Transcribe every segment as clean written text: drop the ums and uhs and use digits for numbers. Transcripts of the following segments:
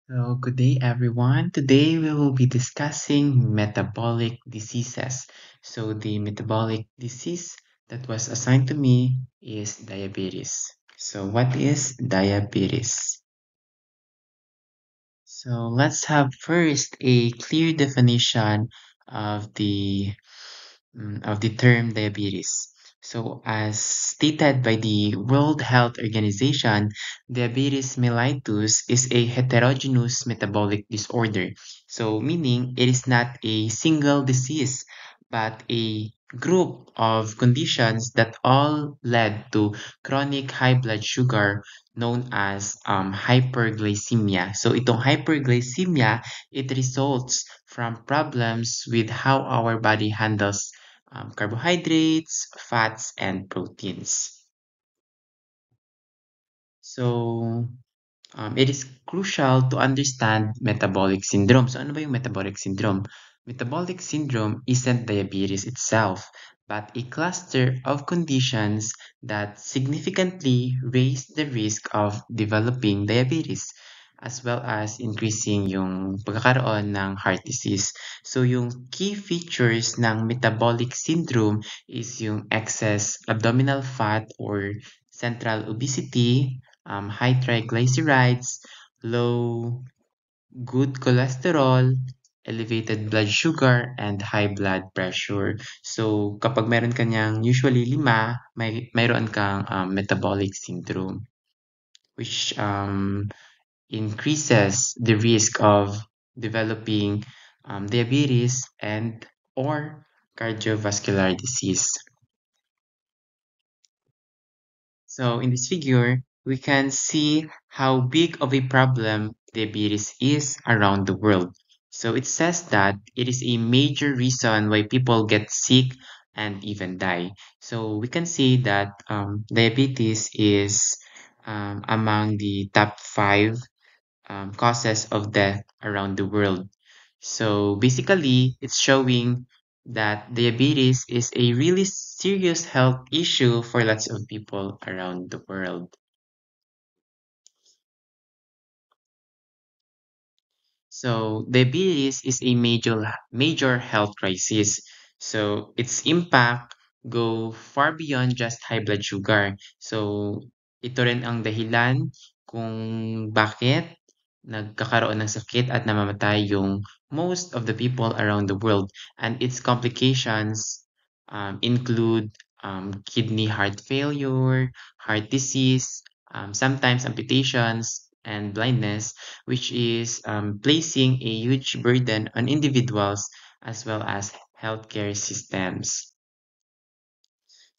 So, good day, everyone. Today we will be discussing metabolic diseases. So, the metabolic disease that was assigned to me is diabetes. So, what is diabetes? So, let's have first a clear definition of the term diabetes. So, as stated by the World Health Organization, diabetes mellitus is a heterogeneous metabolic disorder. So, meaning it is not a single disease, but a group of conditions that all led to chronic high blood sugar known as hyperglycemia. So, itong hyperglycemia, it results from problems with how our body handles carbohydrates, fats, and proteins. So, it is crucial to understand metabolic syndrome. So, ano ba yung metabolic syndrome? Metabolic syndrome isn't diabetes itself, but a cluster of conditions that significantly raise the risk of developing diabetes as well as increasing yung pagkakaroon ng heart disease. So, yung key features ng metabolic syndrome is yung excess abdominal fat or central obesity, high triglycerides, low good cholesterol, elevated blood sugar, and high blood pressure. So, kapag meron ka niyang usually lima, mayroon kang metabolic syndrome, which increases the risk of developing diabetes and or cardiovascular disease. So in this figure, we can see how big of a problem diabetes is around the world. So it says that it is a major reason why people get sick and even die. So we can see that diabetes is among the top five causes of death around the world. So basically, it's showing that diabetes is a really serious health issue for lots of people around the world. So diabetes is a major health crisis. So its impact go far beyond just high blood sugar. So ito rin ang dahilan kung bakit nagkakaroon ng sakit at namamatay yung most of the people around the world. And its complications include kidney heart failure, heart disease, sometimes amputations, and blindness, which is placing a huge burden on individuals as well as healthcare systems.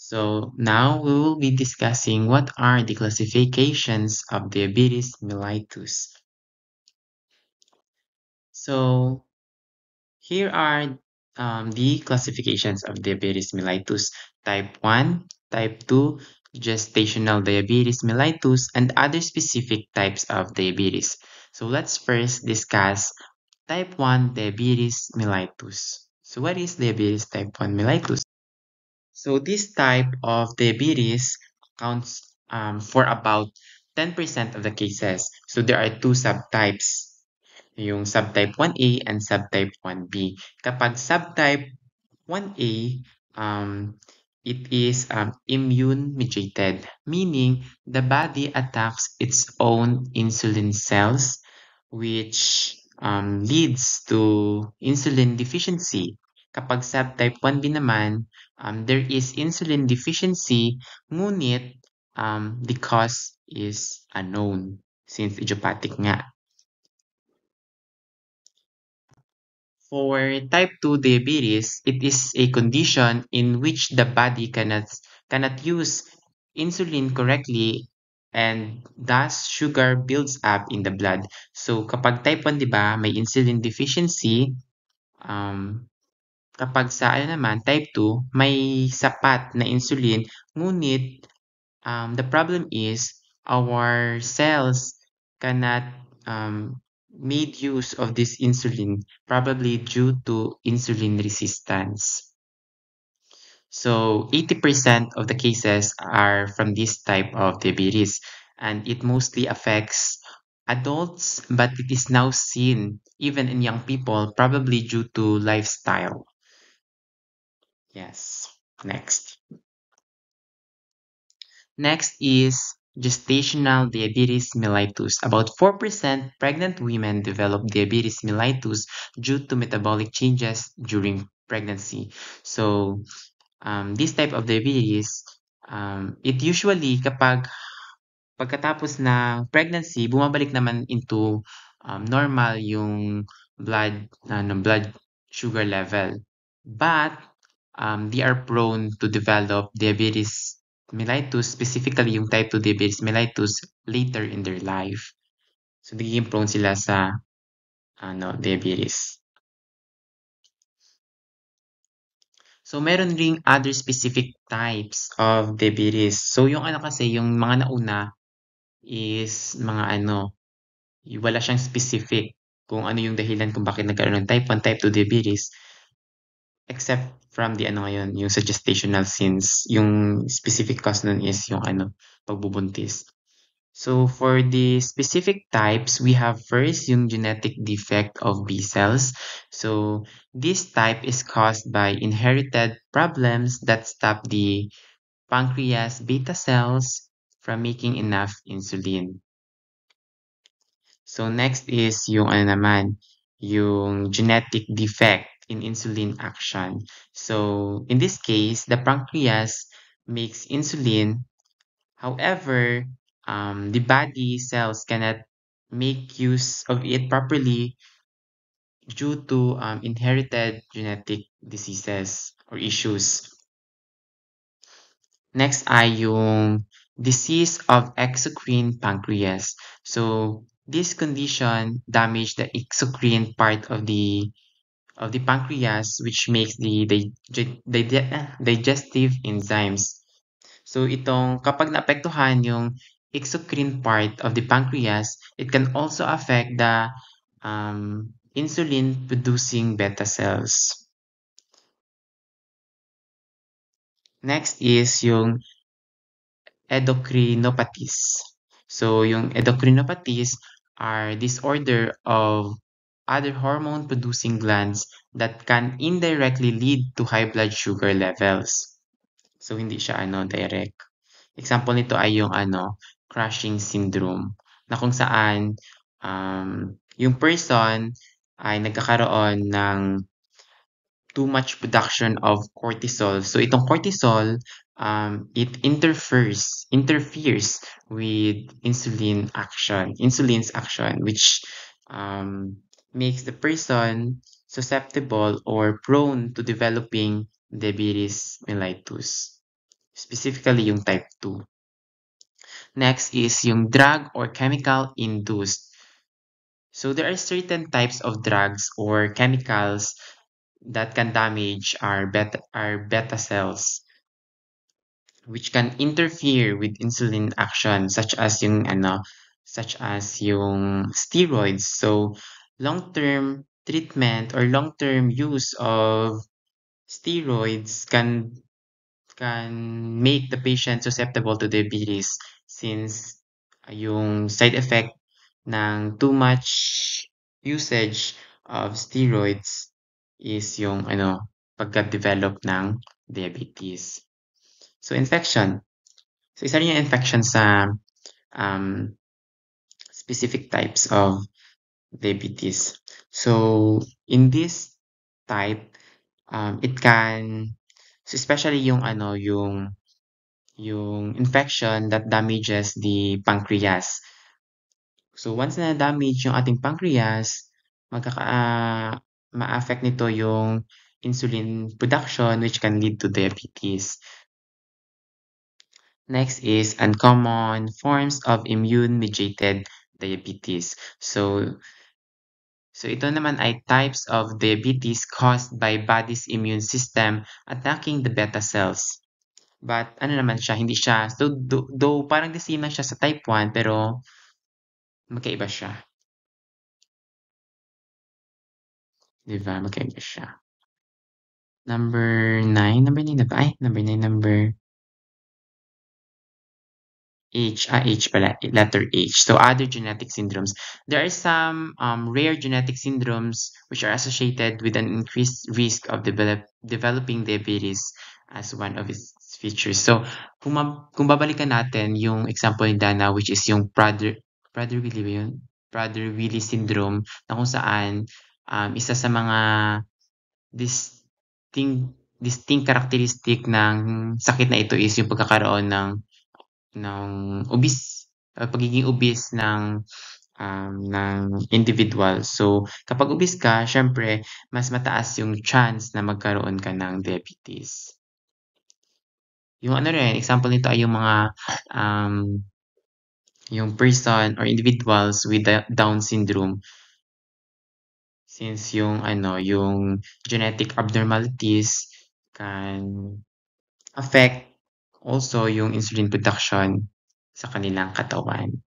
So now we will be discussing what are the classifications of diabetes mellitus. So here are the classifications of diabetes mellitus: type 1, type 2, gestational diabetes mellitus, and other specific types of diabetes. So let's first discuss type 1 diabetes mellitus. So what is diabetes type 1 mellitus? So this type of diabetes accounts for about 10% of the cases. So there are two subtypes, yung subtype 1A and subtype 1B. Kapag subtype 1A, it is immune-mediated, meaning the body attacks its own insulin cells, which leads to insulin deficiency. Kapag subtype 1B naman, there is insulin deficiency, ngunit the cause is unknown since idiopathic nga. For type 2 diabetes, it is a condition in which the body cannot use insulin correctly and thus sugar builds up in the blood. So kapag type 1, 'di ba, may insulin deficiency, um, kapag sa ano naman, type 2, may sapat na insulin, ngunit the problem is our cells cannot made use of this insulin, probably due to insulin resistance. So 80% of the cases are from this type of diabetes, and it mostly affects adults, but it is now seen even in young people, probably due to lifestyle. Yes. Next. Next is gestational diabetes mellitus. About 4% pregnant women develop diabetes mellitus due to metabolic changes during pregnancy. So, this type of diabetes, it usually kapag pagkatapos ng pregnancy, bumabalik naman into normal yung blood sugar level. But they are prone to develop diabetes mellitus, specifically yung type 2 diabetes mellitus later in their life. So nagiging prone sila sa diabetes. So meron ring other specific types of diabetes. So yung ano kasi, yung mga nauna is mga wala siyang specific kung ano yung dahilan kung bakit nagkaroon ng type 1, type 2 diabetes, except from the ngayon, yung sa gestational, since yung specific cause nun is yung pagbubuntis. So for the specific types, we have first yung genetic defect of B cells. So this type is caused by inherited problems that stop the pancreas beta cells from making enough insulin. So next is yung yung genetic defect in insulin action. So in this case, the pancreas makes insulin. However, the body cells cannot make use of it properly due to inherited genetic diseases or issues. Next ay yung disease of exocrine pancreas. So this condition damage the exocrine part of the pancreas, which makes the digestive enzymes. So itong kapag naapektuhan yung exocrine part of the pancreas, it can also affect the insulin producing beta cells. Next is yung endocrinopathies. So yung endocrinopathies are disorder of other hormone producing glands that can indirectly lead to high blood sugar levels. So hindi siya direct. Example nito ay yung Cushing syndrome, na kung saan yung person ay nagkakaroon ng too much production of cortisol. So itong cortisol, it interferes with insulin's action, which makes the person susceptible or prone to developing diabetes mellitus, specifically yung type 2. Next is yung drug or chemical induced. So there are certain types of drugs or chemicals that can damage our beta cells, which can interfere with insulin action, such as yung steroids. So long-term treatment or long-term use of steroids can make the patient susceptible to diabetes, since yung side effect ng too much usage of steroids is yung pagka-develop ng diabetes. So infection. So isa rin yung infection sa um, specific types of diabetes. So in this type, it can, so especially yung yung infection that damages the pancreas. So once na damage yung ating pancreas, ma-affect nito yung insulin production, which can lead to diabetes. Next is uncommon forms of immune-mediated diabetes. So ito naman ay types of diabetes caused by body's immune system attacking the beta cells. But ano naman siya, hindi siya, though parang the same lang siya sa type 1, pero magkaiba siya. Di ba? Magkaiba siya. Number 9 na ba? Ay, number 9, H pala, letter H. So other genetic syndromes. There are some rare genetic syndromes which are associated with an increased risk of developing diabetes as one of its features. So kung babalikan natin yung example ni Dana, which is yung Prader-Willi ba yun? Prader-Willi syndrome, na kung saan isa sa mga distinct characteristic ng sakit na ito is yung pagkakaroon ng pagiging obese ng individual. So, kapag obese ka, syempre, mas mataas yung chance na magkaroon ka ng diabetes. Yung ano rin, example nito ay um, yung person or individuals with Down syndrome, since yung genetic abnormalities can affect also yung insulin production sa kanilang katawan.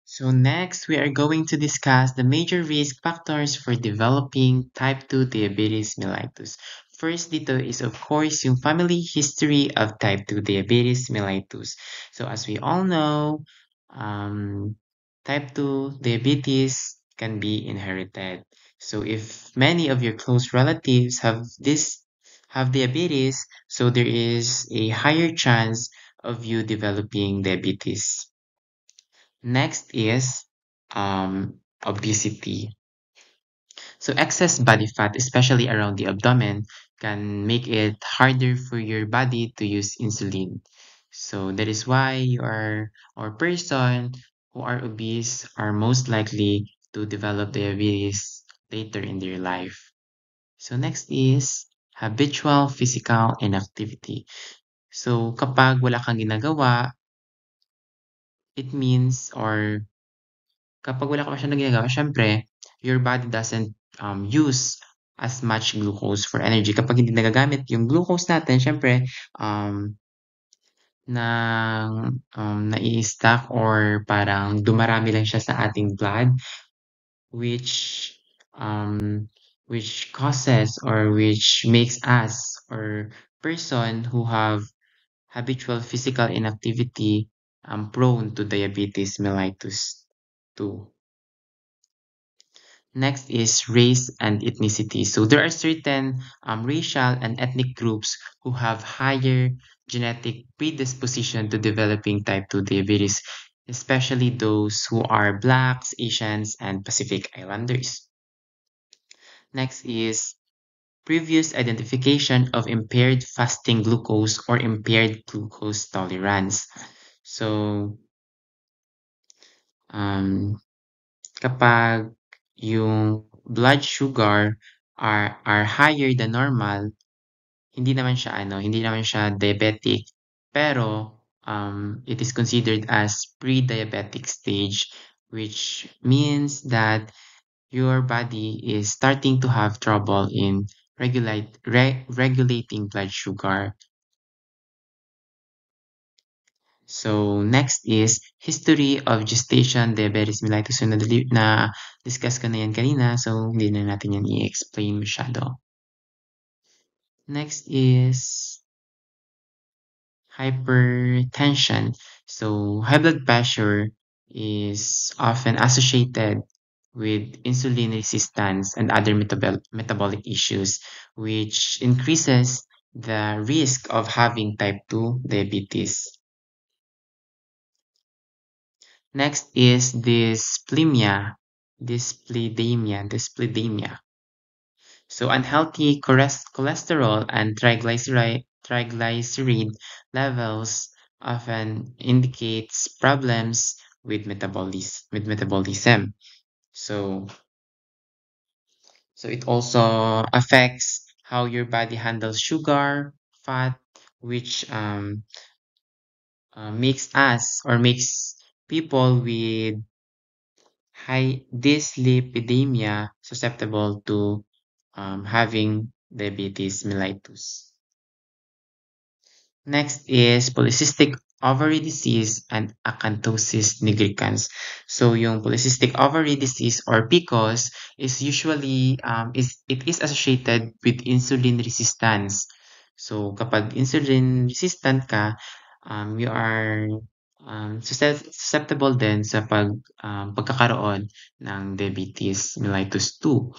So next, we are going to discuss the major risk factors for developing type 2 diabetes mellitus. First dito is of course yung family history of type 2 diabetes mellitus. So as we all know, type 2 diabetes can be inherited. So if many of your close relatives have diabetes, so there is a higher chance of you developing diabetes. Next is obesity. So excess body fat, especially around the abdomen, can make it harder for your body to use insulin. So that is why you are or person who are obese are most likely to develop diabetes later in their life. So next is habitual physical inactivity. So kapag wala kang ginagawa, it means or kapag wala ka masyadong ginagawa, syempre, your body doesn't use as much glucose for energy. Kapag hindi nagagamit yung glucose natin, syempre, nai-stack or parang dumarami lang siya sa ating blood, which which causes or which makes us or person who have habitual physical inactivity prone to diabetes mellitus 2. Next is race and ethnicity. So there are certain racial and ethnic groups who have higher genetic predisposition to developing type 2 diabetes, especially those who are Blacks, Asians, and Pacific Islanders. Next is previous identification of impaired fasting glucose or impaired glucose tolerance. So, um, kapag yung blood sugar are higher than normal, hindi naman siya diabetic, pero it is considered as pre-diabetic stage, which means that your body is starting to have trouble in regulating blood sugar. So next is history of gestation diabetes mellitus. So na discuss ko na yan kanina, so hindi na natin yan i-explain masyado. Next is hypertension. So high blood pressure is often associated with insulin resistance and other metabolic issues, which increases the risk of having type 2 diabetes. Next is dyslipidemia. So unhealthy cholesterol and triglyceride levels often indicates problems with metabolism. So it also affects how your body handles sugar, fat, which makes people with high dyslipidemia susceptible to having diabetes mellitus. Next is polycystic ovary disease and acanthosis nigricans. So yung polycystic ovary disease or PCOS is usually it is associated with insulin resistance. So kapag insulin resistant ka, you are susceptible din sa pagkakaroon ng diabetes mellitus 2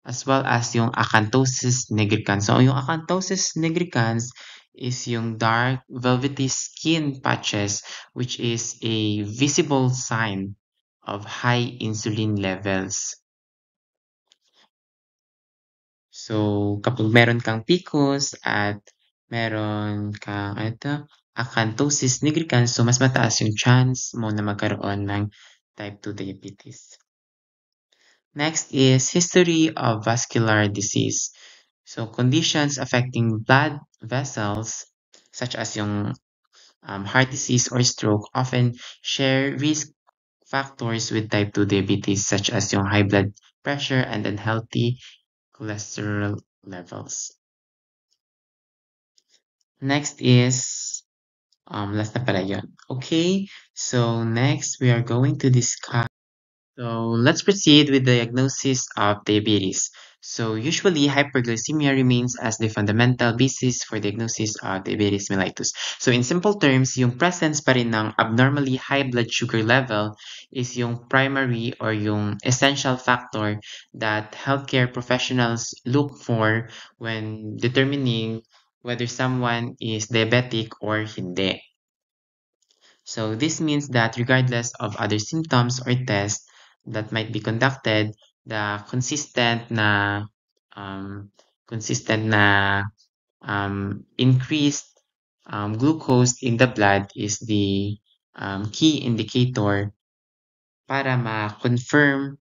as well as yung acanthosis nigricans. So yung acanthosis nigricans is yung dark velvety skin patches which is a visible sign of high insulin levels. So, kapag meron kang PCOS at meron kang ano 'to, acanthosis nigricans, so mas mataas yung chance mo na magkaroon ng type 2 diabetes. Next is history of vascular disease. So, conditions affecting blood vessels such as yung heart disease or stroke often share risk factors with type 2 diabetes such as yung high blood pressure and unhealthy cholesterol levels. Next is, last na pala yun. Okay, so next we are going to discuss. So let's proceed with the diagnosis of diabetes. So usually hyperglycemia remains as the fundamental basis for diagnosis of diabetes mellitus. So in simple terms, yung presence pa rin ng abnormally high blood sugar level is yung primary or yung essential factor that healthcare professionals look for when determining whether someone is diabetic or hindi. So this means that regardless of other symptoms or tests that might be conducted, the um, consistent na increased glucose in the blood is the key indicator para ma-confirm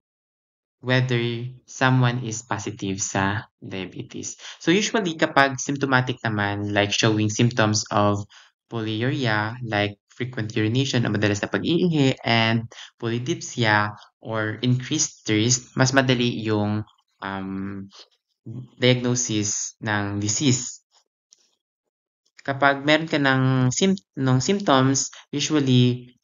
whether someone is positive sa diabetes. So usually kapag symptomatic naman, like showing symptoms of polyuria, like frequent urination o madalas na pag-iihi, and polydipsia or increased thirst, mas madali yung um, diagnosis ng disease. Kapag meron ka ng symptoms, usually,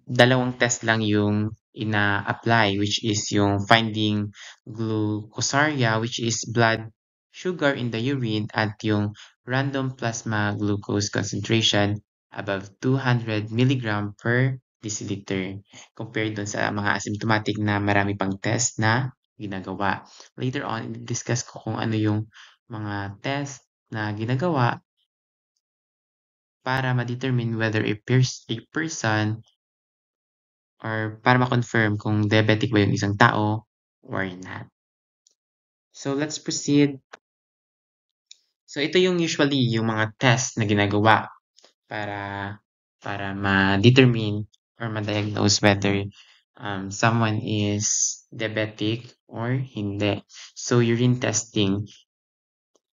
dalawang test lang yung ina-apply, which is yung finding glucosaria, which is blood sugar in the urine, at yung random plasma glucose concentration above 200 milligram per deciliter. Compared dun sa mga asymptomatic na marami pang test na ginagawa. Later on, i-discuss ko kung ano yung mga test na ginagawa para ma-determine whether a person or para ma-confirm kung diabetic ba yung isang tao or not. So let's proceed. So ito yung usually yung mga test na ginagawa para para ma-determine or ma-diagnose whether someone is diabetic or hindi. So urine testing.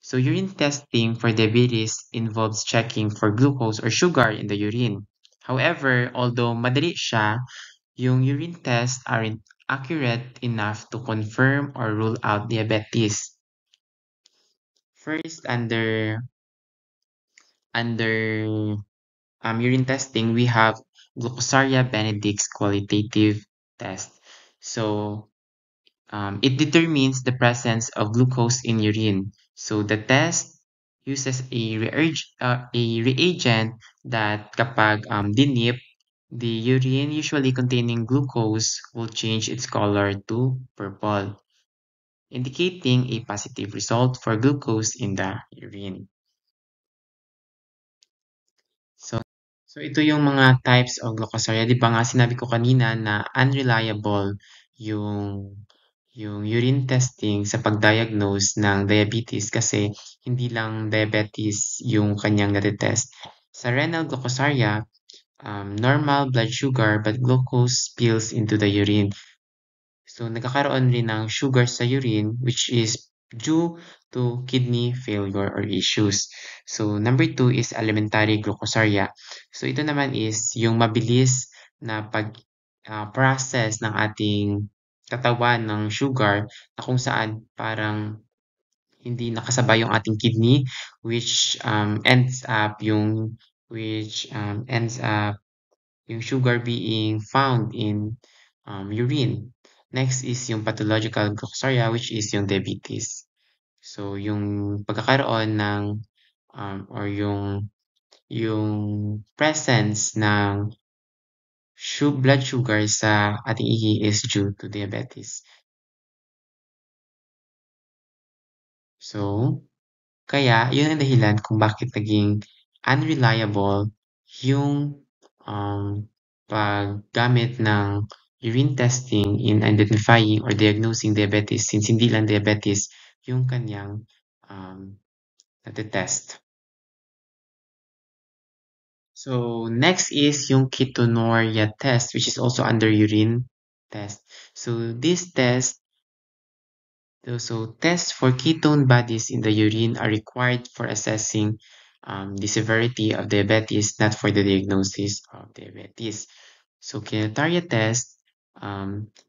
So urine testing for diabetes involves checking for glucose or sugar in the urine. However, although madali siya, yung urine tests aren't accurate enough to confirm or rule out diabetes. First, under urine testing, we have Glucosaria Benedict's qualitative test. So, it determines the presence of glucose in urine. So, the test uses a reagent that kapag dinip, the urine usually containing glucose will change its color to purple, indicating a positive result for glucose in the urine. So, so ito yung mga types of glucosuria. Di ba nga sinabi ko kanina na unreliable yung yung urine testing sa pag-diagnose ng diabetes kasi hindi lang diabetes yung kanyang nate-test. Sa renal glucosuria, normal blood sugar but glucose spills into the urine. So, nagkakaroon rin ng sugar sa urine which is due to kidney failure or issues. So, number two is alimentary glucosuria. So, ito naman is yung mabilis na process ng ating katawan ng sugar na kung saan parang hindi nakasabay yung ating kidney which ends up yung sugar being found in urine. Next is yung pathological glucosuria which is yung diabetes. So yung pagkakaroon ng or yung presence ng blood sugar sa ating ihi is due to diabetes. So, kaya yun ang dahilan kung bakit naging unreliable yung um, paggamit ng urine testing in identifying or diagnosing diabetes since hindi lang diabetes yung kanyang um, natetest. So next is yung ketonuria test, which is also under urine test. So this test, so tests for ketone bodies in the urine are required for assessing the severity of diabetes, not for the diagnosis of diabetes. So ketonuria test,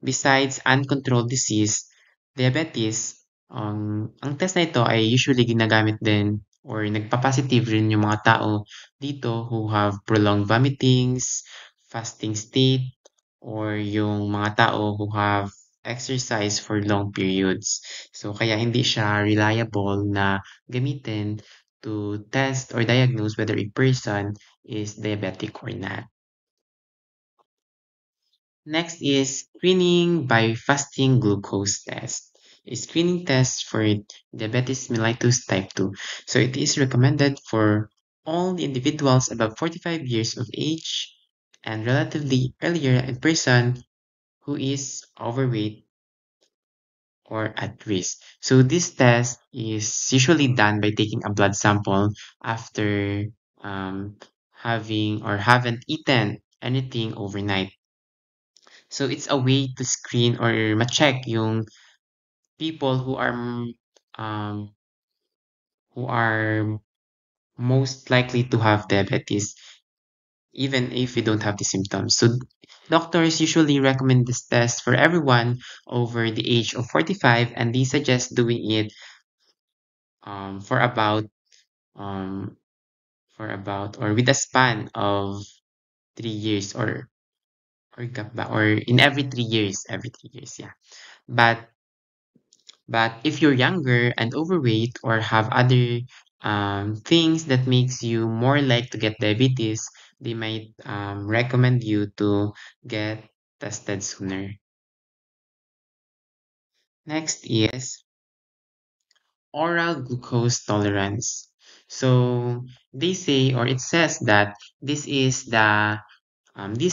besides uncontrolled disease, diabetes, ang test na ito ay usually ginagamit din or nagpa-positive rin yung mga tao dito who have prolonged vomitings, fasting state, or yung mga tao who have exercise for long periods. So kaya hindi siya reliable na gamitin to test or diagnose whether a person is diabetic or not. Next is screening by fasting glucose test. A screening test for diabetes mellitus type 2. So it is recommended for all individuals above 45 years of age and relatively earlier in person who is overweight or at risk. So this test is usually done by taking a blood sample after having or haven't eaten anything overnight. So it's a way to screen or ma-check yung people um who are most likely to have diabetes even if you don't have the symptoms. So doctors usually recommend this test for everyone over the age of 45 and they suggest doing it for um about or with a span of 3 years or in every 3 years, yeah. But if you're younger and overweight or have other things that makes you more like to get diabetes, they might recommend you to get tested sooner. Next is oral glucose tolerance. So they say or it says that this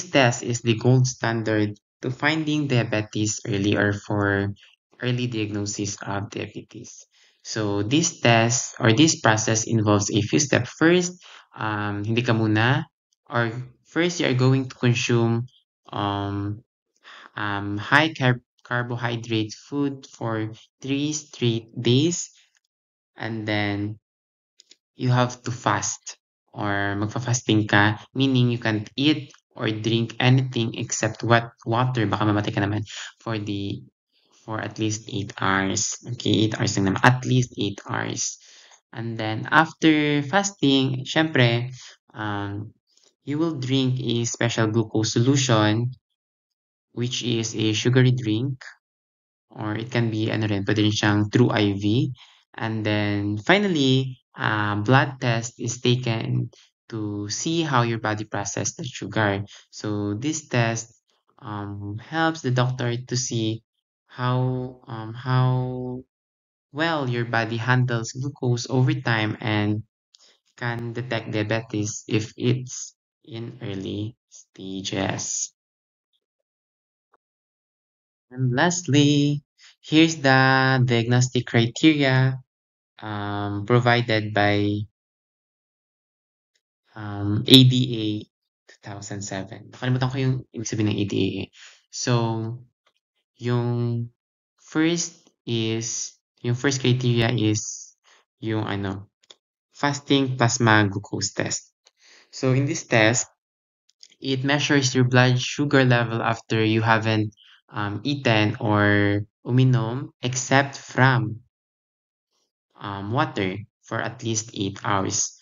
test is the gold standard to finding diabetes early or for early diagnosis of diabetes. So this test or this process involves a few steps. First, hindi ka muna or first you are going to consume um, high carbohydrate food for 3 straight days and then you have to fast or magfa-fasting ka, meaning you can't eat or drink anything except water, baka mamatay ka naman for at least 8 hours. Okay, 8 hours lang naman, at least 8 hours. And then after fasting, syempre, you will drink a special glucose solution, which is a sugary drink or it can be ano rin, pwede rin siyang through IV. And then finally, blood test is taken to see how your body processes the sugar. So this test helps the doctor to see how well your body handles glucose over time and can detect diabetes if it's in early stages. And lastly, here's the diagnostic criteria provided by ADA 2007. Nakalimutan ko yung ibig sabihin ng ADA. Eh. So, yung yung first criteria is yung fasting plasma glucose test. So, in this test, it measures your blood sugar level after you haven't eaten or uminom except from water for at least 8 hours.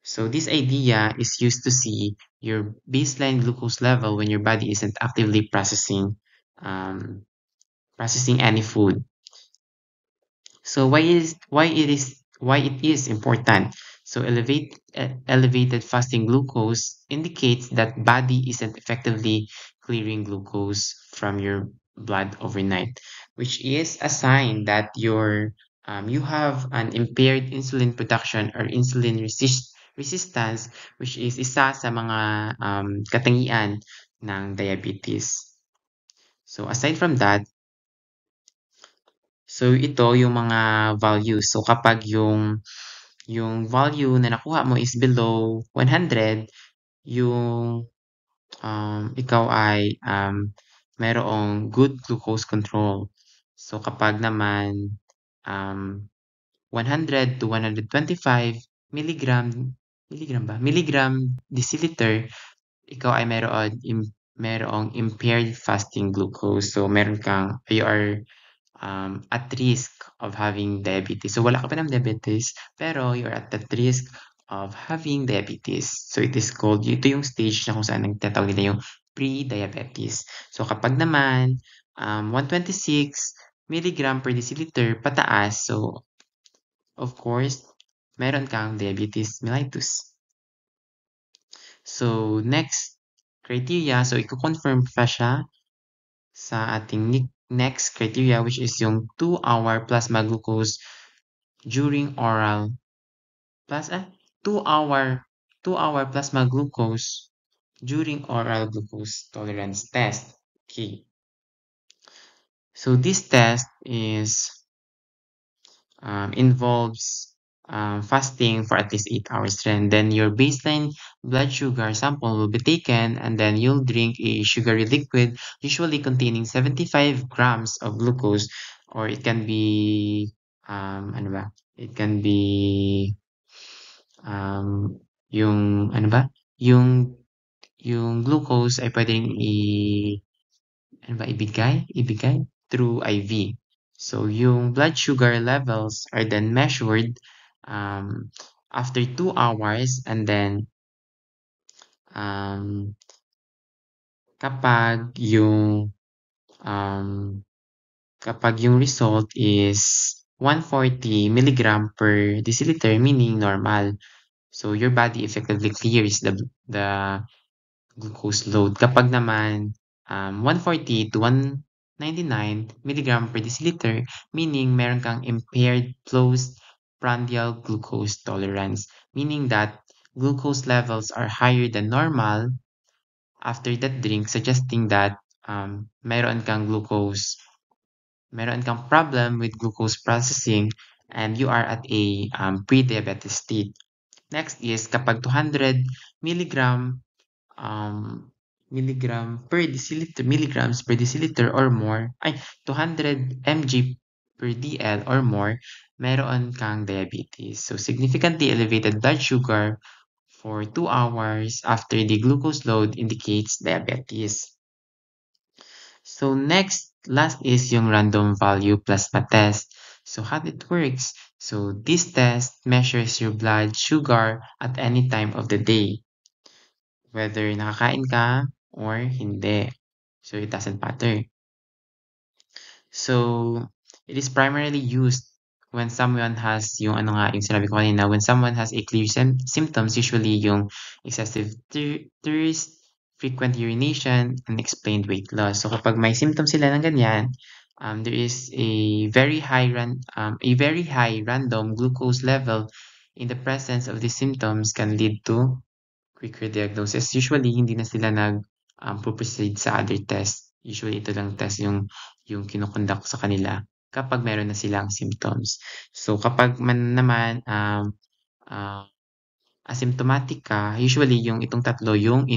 So this idea is used to see your baseline glucose level when your body isn't actively um, processing any food. So why it is important? So elevated fasting glucose indicates that body isn't effectively clearing glucose from your blood overnight, which is a sign that you have an impaired insulin production or resistance, which is isa sa mga katangian ng diabetes. So aside from that, so ito yung mga values. So kapag yung value na nakuha mo is below 100, yung ikaw ay mayroong good glucose control. So kapag naman 100 to 125 milligram milligram deciliter, ikaw ay mayroong impaired fasting glucose. So meron kang you are at risk of having diabetes. So wala ka pa ng diabetes, pero you're at risk of having diabetes. So it is called, ito yung stage na kung saan nagtatawag nila yung pre-diabetes. So kapag naman 126 milligram per deciliter pataas, so of course, meron kang diabetes mellitus. So next criteria, so i-confirm pa siya sa ating next criteria, which is yung 2-hour plasma glucose during oral plus 2-hour 2-hour plasma glucose during oral glucose tolerance test. Okay. So this test is involves fasting for at least 8 hours, and then your baseline blood sugar sample will be taken, and then you'll drink a sugary liquid usually containing 75 grams of glucose, or it can be ano ba, it can be yung ano ba, yung yung glucose ay pwedeng ano ba, ibigay through IV. So, yung blood sugar levels are then measured after 2 hours, and then um, kapag yung um, kapag yung result is 140 milligram per deciliter, meaning normal. So, your body effectively clears the glucose load. Kapag naman 140 to 199 milligram per deciliter, meaning meron kang impaired postprandial glucose tolerance, meaning that glucose levels are higher than normal after that drink, suggesting that meron kang problem with glucose processing, and you are at a pre-diabetes state. Next is kapag 200 milligram um, milligrams per deciliter or more, 200 mg per dl or more, meron kang diabetes. So, significantly elevated blood sugar for 2 hours after the glucose load indicates diabetes. So, last is yung random value plasma test. So, how it works? So, this test measures your blood sugar at any time of the day, whether nakakain ka or hindi. So, it doesn't matter. So, it is primarily used when someone has yung ano nga, yung sinabi ko kanina, when someone has a clear symptoms, usually yung excessive thirst, frequent urination, unexplained weight loss. So, kapag may symptoms sila ng ganyan, there is a very high random glucose level in the presence of these symptoms can lead to quicker diagnosis. Usually, hindi na sila proceed sa other test. Usually, ito lang test yung kinukonduct sa kanila kapag meron na silang symptoms. So, kapag man naman uh, asymptomatic ka, usually yung itong tatlo yung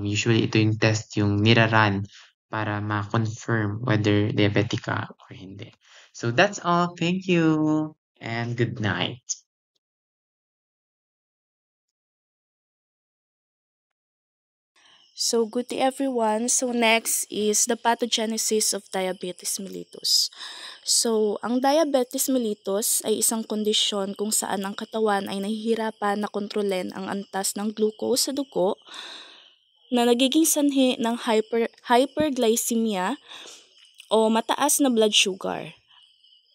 usually ito yung test yung niraran para ma-confirm whether diabetic ka or hindi. So, that's all. Thank you and good night. So, good day everyone. So, next is the pathogenesis of diabetes mellitus. So, ang diabetes mellitus ay isang kondisyon kung saan ang katawan ay nahihirapan na kontrolin ang antas ng glucose sa dugo na nagiging sanhi ng hyperglycemia o mataas na blood sugar.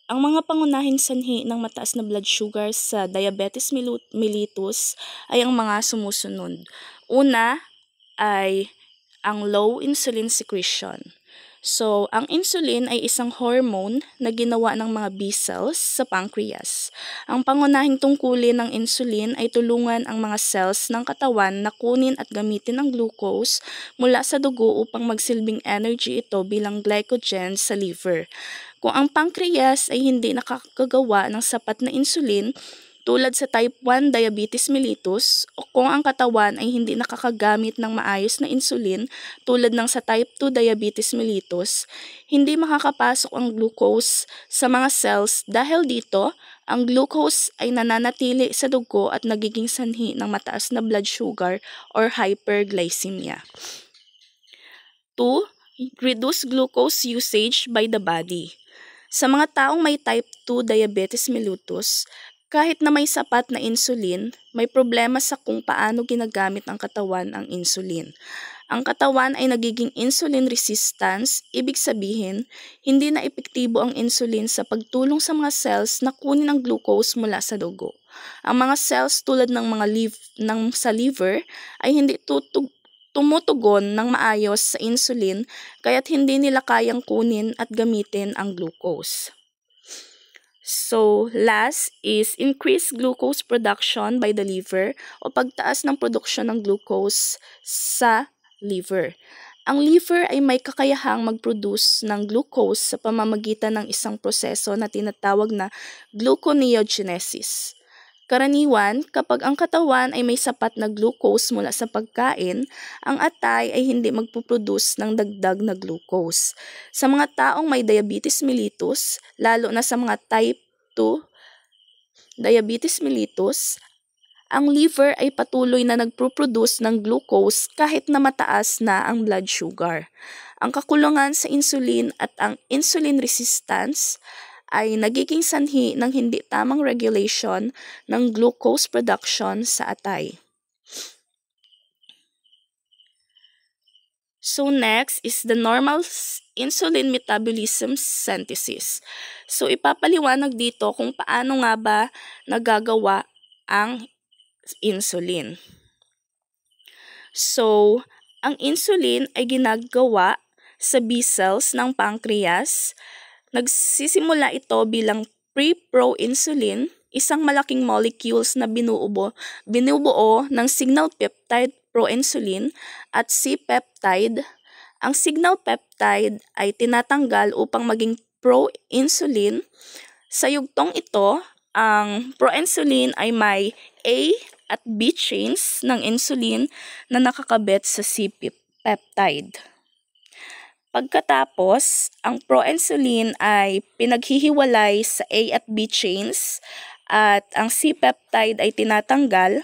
Ang mga pangunahing sanhi ng mataas na blood sugar sa diabetes mellitus ay ang mga sumusunod. Una ay ang low insulin secretion. So, ang insulin ay isang hormone na ginawa ng mga B cells sa pancreas. Ang pangunahing tungkulin ng insulin ay tulungan ang mga cells ng katawan na kunin at gamitin ang glucose mula sa dugo upang magsilbing energy ito bilang glycogen sa liver. Kung ang pancreas ay hindi nakakagawa ng sapat na insulin, tulad sa type 1 diabetes mellitus, o kung ang katawan ay hindi nakakagamit ng maayos na insulin tulad ng sa type 2 diabetes mellitus, hindi makakapasok ang glucose sa mga cells dahil dito, ang glucose ay nananatili sa dugo at nagiging sanhi ng mataas na blood sugar or hyperglycemia. 2. Reduce glucose usage by the body. Sa mga taong may type 2 diabetes mellitus, kahit na may sapat na insulin, may problema sa kung paano ginagamit ng katawan ang insulin. Ang katawan ay nagiging insulin resistance, ibig sabihin, hindi na epektibo ang insulin sa pagtulong sa mga cells na kunin ang glucose mula sa dugo. Ang mga cells tulad ng mga sa liver ay hindi tumutugon ng maayos sa insulin kaya't hindi nila kayang kunin at gamitin ang glucose. So, last is increased glucose production by the liver o pagtaas ng produksyon ng glucose sa liver. Ang liver ay may kakayahang mag-produce ng glucose sa pamamagitan ng isang proseso na tinatawag na gluconeogenesis. Karaniwan, kapag ang katawan ay may sapat na glucose mula sa pagkain, ang atay ay hindi magpuproduce ng dagdag na glucose. Sa mga taong may diabetes mellitus, lalo na sa mga type 2 diabetes mellitus, ang liver ay patuloy na nagproproduce ng glucose kahit na mataas na ang blood sugar. Ang kakulangan sa insulin at ang insulin resistance ay nagiging sanhi ng hindi tamang regulation ng glucose production sa atay. So next is the normal insulin metabolism synthesis. So ipapaliwanag dito kung paano nga ba nagagawa ang insulin. So, ang insulin ay ginagawa sa B cells ng pancreas. Nagsisimula ito bilang pre-proinsulin, isang malaking molecules na binubuo ng signal peptide proinsulin at C-peptide. Ang signal peptide ay tinatanggal upang maging proinsulin. Sa yugtong ito, ang proinsulin ay may A at B chains ng insulin na nakakabit sa C-peptide. Pagkatapos, ang proinsulin ay pinaghihiwalay sa A at B chains at ang C-peptide ay tinatanggal.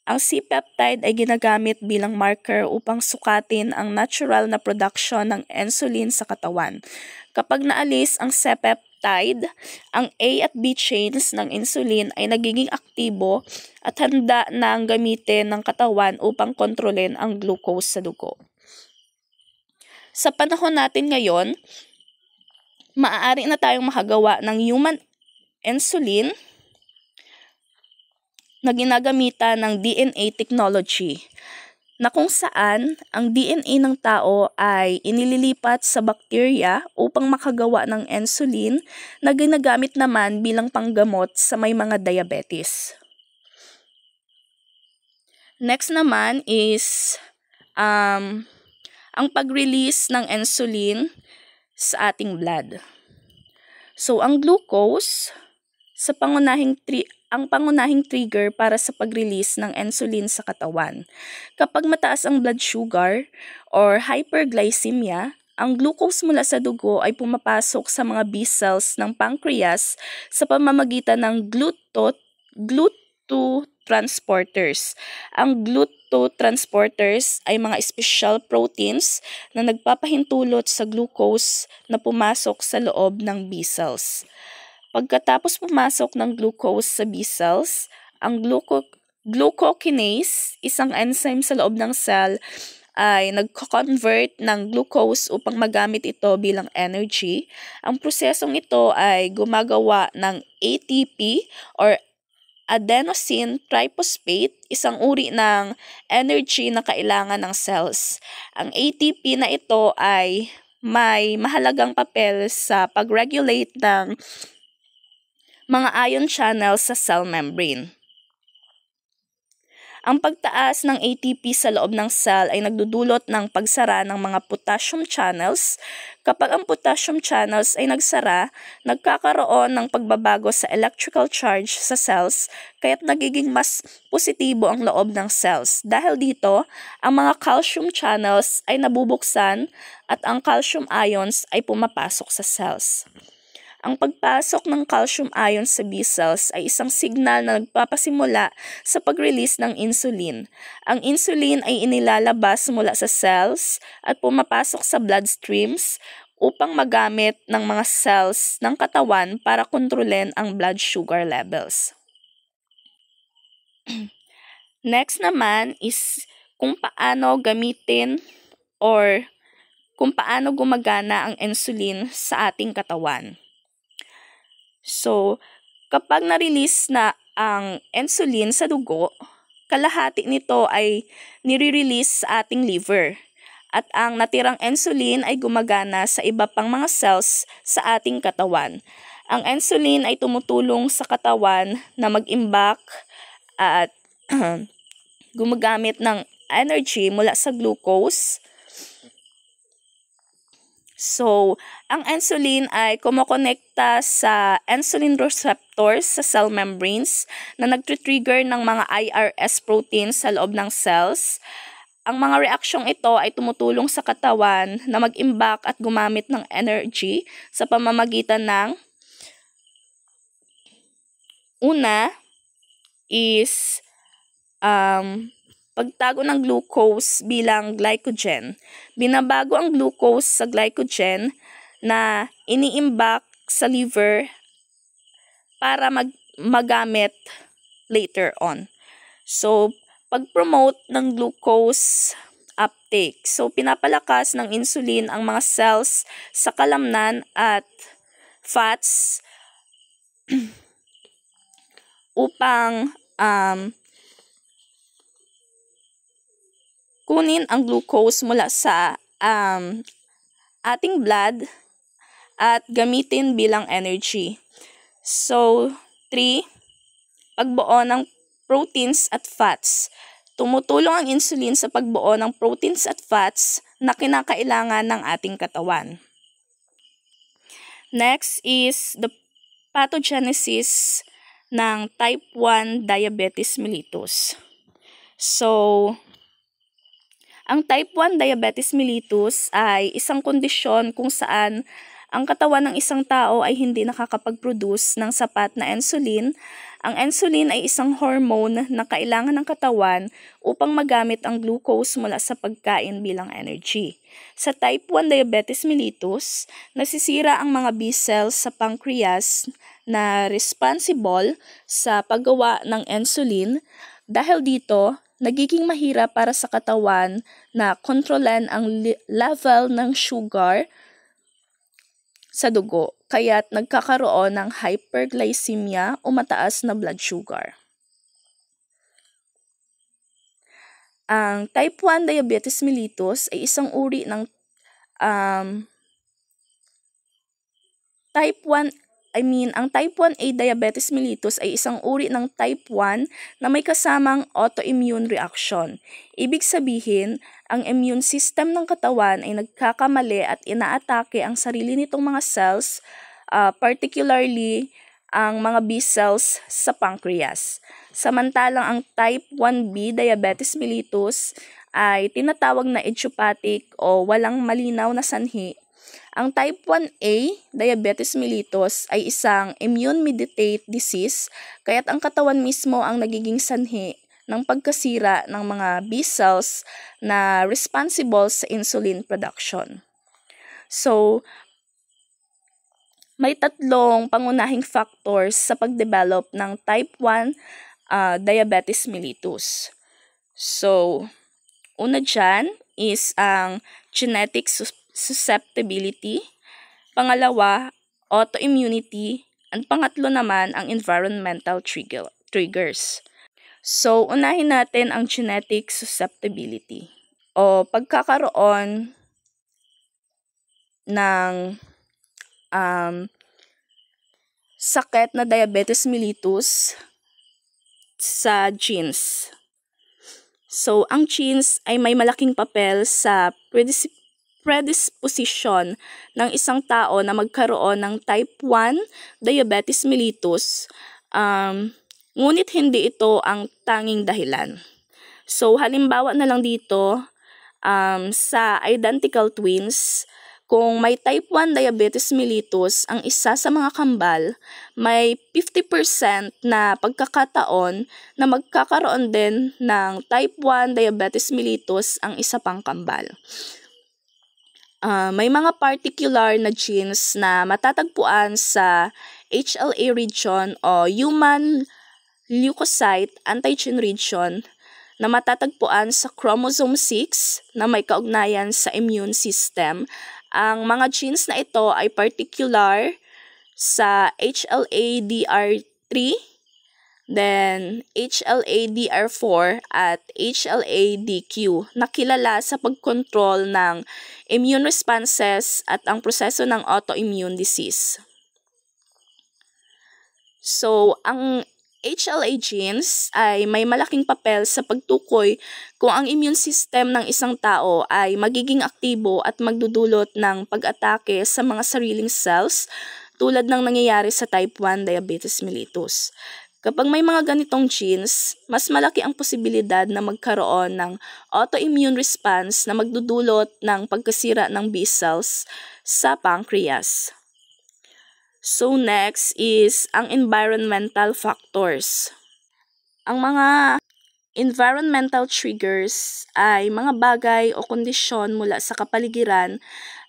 Ang C-peptide ay ginagamit bilang marker upang sukatin ang natural na production ng insulin sa katawan. Kapag naalis ang C-peptide, ang A at B chains ng insulin ay nagiging aktibo at handa na ang gamitin ng katawan upang kontrolin ang glucose sa dugo. Sa panahon natin ngayon, maaari na tayong makagawa ng human insulin na ginagamitan ng DNA technology na kung saan ang DNA ng tao ay inililipat sa bakterya upang makagawa ng insulin na ginagamit naman bilang panggamot sa may mga diabetes. Next naman is ang pag-release ng insulin sa ating blood. So, ang glucose, ang pangunahing trigger para sa pag-release ng insulin sa katawan. Kapag mataas ang blood sugar or hyperglycemia, ang glucose mula sa dugo ay pumapasok sa mga B cells ng pancreas sa pamamagitan ng glucotransporters. Ang glucotransporters ay mga special proteins na nagpapahintulot sa glucose na pumasok sa loob ng B cells. Pagkatapos pumasok ng glucose sa B cells, ang glucokinase, isang enzyme sa loob ng cell, ay nagko-convert ng glucose upang magamit ito bilang energy. Ang prosesong ito ay gumagawa ng ATP or adenosine triphosphate, isang uri ng energy na kailangan ng cells. Ang ATP na ito ay may mahalagang papel sa pag-regulate ng mga ion channels sa cell membrane. Ang pagtaas ng ATP sa loob ng cell ay nagdudulot ng pagsara ng mga potassium channels. Kapag ang potassium channels ay nagsara, nagkakaroon ng pagbabago sa electrical charge sa cells, kaya't nagiging mas positibo ang loob ng cells. Dahil dito, ang mga calcium channels ay nabubuksan at ang calcium ions ay pumapasok sa cells. Ang pagpasok ng calcium ions sa B cells ay isang signal na nagpapasimula sa pag-release ng insulin. Ang insulin ay inilalabas mula sa cells at pumapasok sa bloodstreams upang magamit ng mga cells ng katawan para kontrolin ang blood sugar levels. Next naman is kung paano gamitin or kung paano gumagana ang insulin sa ating katawan. So, kapag na-release na ang insulin sa dugo, kalahati nito ay nire-release sa ating liver. At ang natirang insulin ay gumagana sa iba pang mga cells sa ating katawan. Ang insulin ay tumutulong sa katawan na mag-imbak at gumagamit ng energy mula sa glucose. So, ang insulin ay kumokonekta sa insulin receptors sa cell membranes na nagtitrigger ng mga IRS proteins sa loob ng cells. Ang mga reaksyong ito ay tumutulong sa katawan na mag-imbak at gumamit ng energy sa pamamagitan ng una is pagtago ng glucose bilang glycogen. Binabago ang glucose sa glycogen na iniimbak sa liver para magamit later on. So, pag-promote ng glucose uptake. So, pinapalakas ng insulin ang mga cells sa kalamnan at fats upang kunin ang glucose mula sa ating blood at gamitin bilang energy. So, 3, pagbuo ng proteins at fats. Tumutulong ang insulin sa pagbuo ng proteins at fats na kinakailangan ng ating katawan. Next is the pathogenesis ng type 1 diabetes mellitus. So, ang type 1 diabetes mellitus ay isang kondisyon kung saan ang katawan ng isang tao ay hindi nakakapag-produce ng sapat na insulin. Ang insulin ay isang hormone na kailangan ng katawan upang magamit ang glucose mula sa pagkain bilang energy. Sa type 1 diabetes mellitus, nasisira ang mga B cells sa pancreas na responsible sa paggawa ng insulin. Dahil dito, nagiging mahirap para sa katawan na kontrolan ang level ng sugar sa dugo, kaya't nagkakaroon ng hyperglycemia o mataas na blood sugar. Ang type 1 diabetes mellitus ay isang uri ng ang type 1A diabetes mellitus ay isang uri ng type 1 na may kasamang autoimmune reaction. Ibig sabihin, ang immune system ng katawan ay nagkakamali at inaatake ang sarili nitong mga cells, particularly ang mga B cells sa pancreas. Samantalang ang type 1B diabetes mellitus ay tinatawag na idiopathic o walang malinaw na sanhi. Ang type 1A diabetes mellitus ay isang immune-mediated disease, kaya't ang katawan mismo ang nagiging sanhi ng pagkasira ng mga B cells na responsible sa insulin production. So, may tatlong pangunahing factors sa pagdevelop ng type 1 diabetes mellitus. So, una dyan is ang genetic susceptibility. Pangalawa, autoimmunity. Ang pangatlo naman, ang environmental triggers. So, unahin natin ang genetic susceptibility o pagkakaroon ng sakit na diabetes mellitus sa genes. So, ang genes ay may malaking papel sa predisposition ng isang tao na magkaroon ng type 1 diabetes mellitus, ngunit hindi ito ang tanging dahilan. So, halimbawa na lang dito, sa identical twins, kung may type 1 diabetes mellitus ang isa sa mga kambal, may 50% na pagkakataon na magkakaroon din ng type 1 diabetes mellitus ang isa pang kambal. May mga particular na genes na matatagpuan sa HLA region o Human Leukocyte Antigen region na matatagpuan sa chromosome 6 na may kaugnayan sa immune system. Ang mga genes na ito ay particular sa HLA-DR3, then HLA-DR4 at HLA-DQ na kilala sa pagkontrol ng immune responses at ang proseso ng autoimmune disease. So, ang HLA genes ay may malaking papel sa pagtukoy kung ang immune system ng isang tao ay magiging aktibo at magdudulot ng pag-atake sa mga sariling cells tulad ng nangyayari sa type 1 diabetes mellitus. Kapag may mga ganitong genes, mas malaki ang posibilidad na magkaroon ng autoimmune response na magdudulot ng pagkasira ng B cells sa pancreas. So next is ang environmental factors. Ang mga environmental triggers ay mga bagay o kondisyon mula sa kapaligiran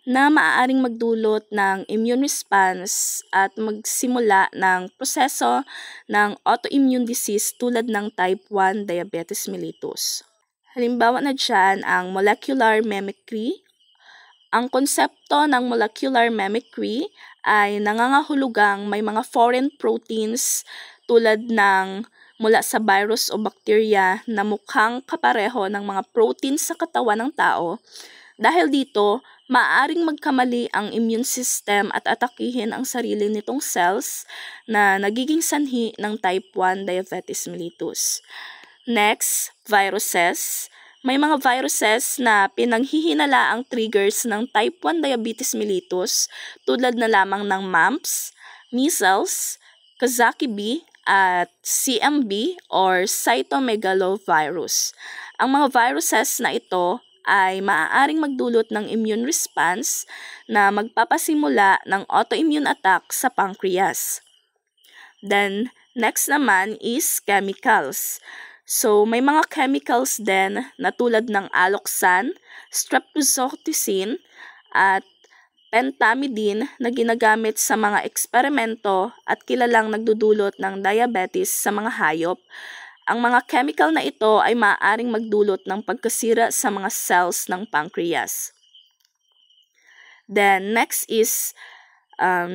na maaaring magdulot ng immune response at magsimula ng proseso ng autoimmune disease tulad ng type 1 diabetes mellitus. Halimbawa na dyan ang molecular mimicry. Ang konsepto ng molecular mimicry ay nangangahulugang may mga foreign proteins tulad ng mula sa virus o bacteria na mukhang kapareho ng mga proteins sa katawan ng tao. Dahil dito, maaaring magkamali ang immune system at atakihin ang sarili nitong cells na nagiging sanhi ng type 1 diabetes mellitus. Next, viruses. May mga viruses na pinanghihinala ang triggers ng type 1 diabetes mellitus tulad na lamang ng mumps, measles, Kawasaki B at CMV or cytomegalovirus. Ang mga viruses na ito ay maaaring magdulot ng immune response na magpapasimula ng autoimmune attack sa pancreas. Then, next naman is chemicals. So, may mga chemicals din na tulad ng alloxan, streptozotocin, at pentamidine na ginagamit sa mga eksperimento at kilalang nagdudulot ng diabetes sa mga hayop. Ang mga chemical na ito ay maaaring magdulot ng pagkasira sa mga cells ng pancreas. Then, next is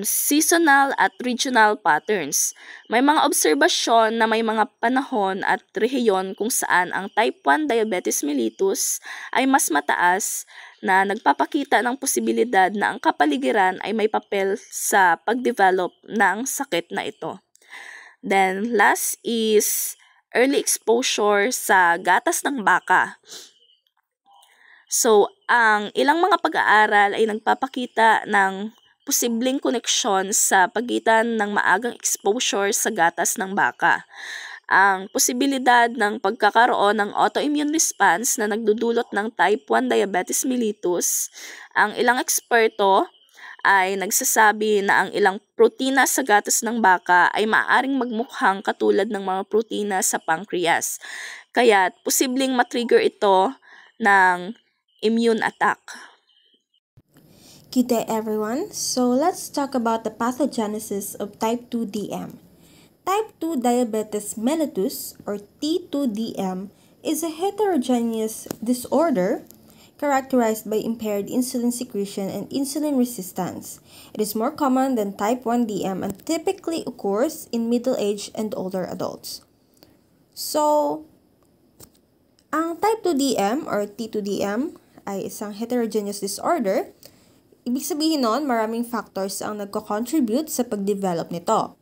seasonal at regional patterns. May mga obserbasyon na may mga panahon at rehiyon kung saan ang type 1 diabetes mellitus ay mas mataas na nagpapakita ng posibilidad na ang kapaligiran ay may papel sa pagdevelop ng sakit na ito. Then last is early exposure sa gatas ng baka. So, ang ilang mga pag-aaral ay nagpapakita ng posibleng koneksyon sa pagitan ng maagang exposure sa gatas ng baka. Ang posibilidad ng pagkakaroon ng autoimmune response na nagdudulot ng type 1 diabetes mellitus, ang ilang eksperto ay nagsasabi na ang ilang protina sa gatas ng baka ay maaaring magmukhang katulad ng mga protina sa pancreas. Kaya posibleng matrigger ito ng immune attack. Good day everyone. So let's talk about the pathogenesis of type 2 DM. Type 2 diabetes mellitus or T2DM is a heterogeneous disorder characterized by impaired insulin secretion and insulin resistance. It is more common than type 1 DM and typically occurs in middle-aged and older adults. So, ang type 2 DM or T2DM ay isang heterogeneous disorder. Ibig sabihin nun, maraming factors ang nagko-contribute sa pag-develop nito.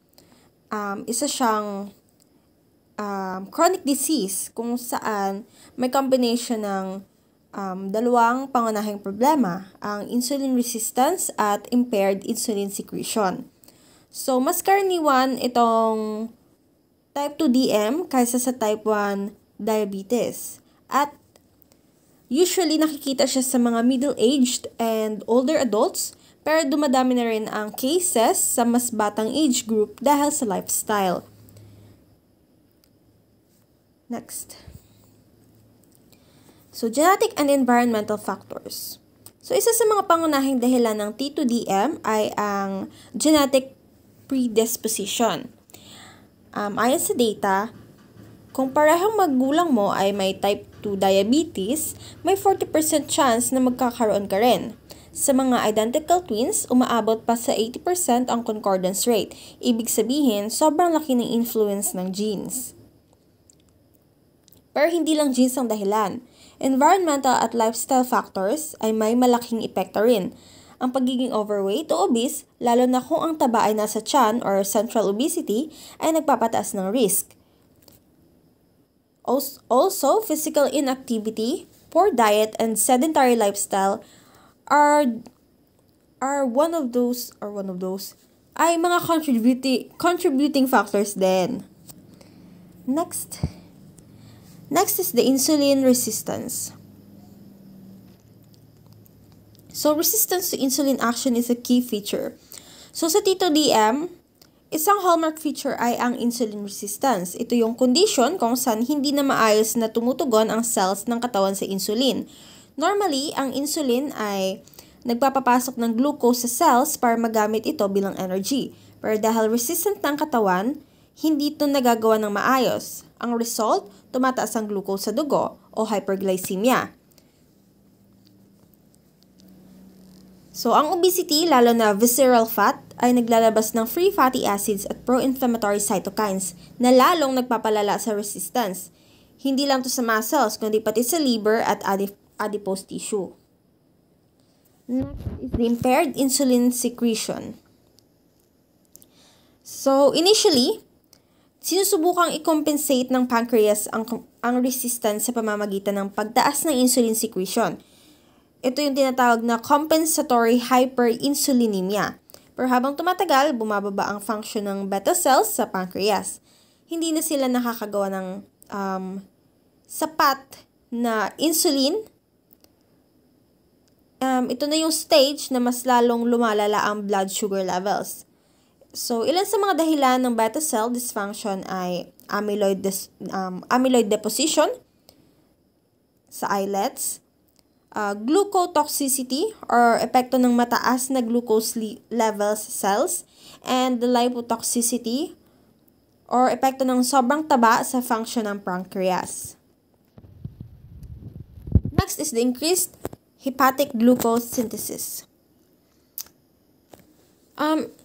Isa siyang chronic disease kung saan may combination ng dalawang pangunahing problema, ang insulin resistance at impaired insulin secretion. So, mas karaniwan itong type 2 DM kaysa sa type 1 diabetes. At usually nakikita siya sa mga middle-aged and older adults, pero dumadami na rin ang cases sa mas batang age group dahil sa lifestyle. Next. So, genetic and environmental factors. So, isa sa mga pangunahing dahilan ng T2DM ay ang genetic predisposition. Ayon sa data, kung parehong magulang mo ay may type 2 diabetes, may 40% chance na magkakaroon ka rin. Sa mga identical twins, umaabot pa sa 80% ang concordance rate. Ibig sabihin, sobrang laki ng influence ng genes. Pero hindi lang genes ang dahilan. Environmental at lifestyle factors ay may malaking epekto rin. Ang pagiging overweight o obese, lalo na kung ang taba ay nasa tiyan or central obesity, ay nagpapataas ng risk. Also, physical inactivity, poor diet, and sedentary lifestyle are one of those ay mga contributing factors din. Next is the insulin resistance. So, resistance to insulin action is a key feature. So, sa T2DM, isang hallmark feature ay ang insulin resistance. Ito yung condition kung saan hindi na maayos na tumutugon ang cells ng katawan sa insulin. Normally, ang insulin ay nagpapapasok ng glucose sa cells para magamit ito bilang energy. Pero dahil resistant ng katawan, hindi ito nagagawa ng maayos. Ang result, tumataas ang glucose sa dugo o hyperglycemia. So, ang obesity, lalo na visceral fat, ay naglalabas ng free fatty acids at pro-inflammatory cytokines na lalong nagpapalala sa resistance. Hindi lang ito sa muscles, kundi pati sa liver at adipose tissue. Next is the impaired insulin secretion. So, initially, sinusubukang i-compensate ng pancreas ang resistance sa pamamagitan ng pagtaas ng insulin secretion. Ito yung tinatawag na compensatory hyperinsulinemia. Pero habang tumatagal, bumababa ang function ng beta cells sa pancreas. Hindi na sila nakakagawa ng sapat na insulin. Ito na yung stage na mas lalong lumalala ang blood sugar levels. So, ilan sa mga dahilan ng beta cell dysfunction ay amyloid deposition sa islets, glucotoxicity or epekto ng mataas na glucose levels sa cells, and the lipotoxicity or epekto ng sobrang taba sa function ng pancreas. Next is the increased hepatic glucose synthesis.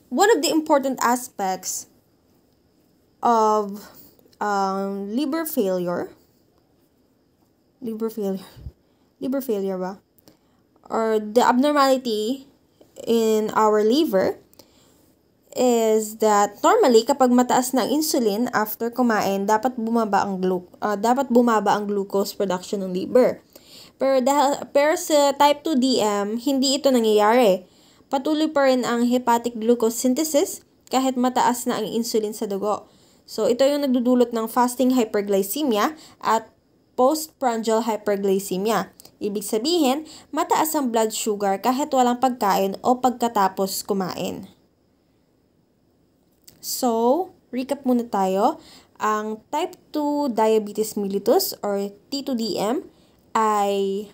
One of the important aspects of liver failure ba? Or the abnormality in our liver is that normally kapag mataas na ang insulin after kumain, dapat bumaba ang glucose production ng liver. Pero sa type 2 DM, hindi ito nangyayari. Patuloy pa rin ang hepatic glucose synthesis kahit mataas na ang insulin sa dugo. So, ito yung nagdudulot ng fasting hyperglycemia at postprandial hyperglycemia. Ibig sabihin, mataas ang blood sugar kahit walang pagkain o pagkatapos kumain. So, recap muna tayo. Ang type 2 diabetes mellitus or T2DM ay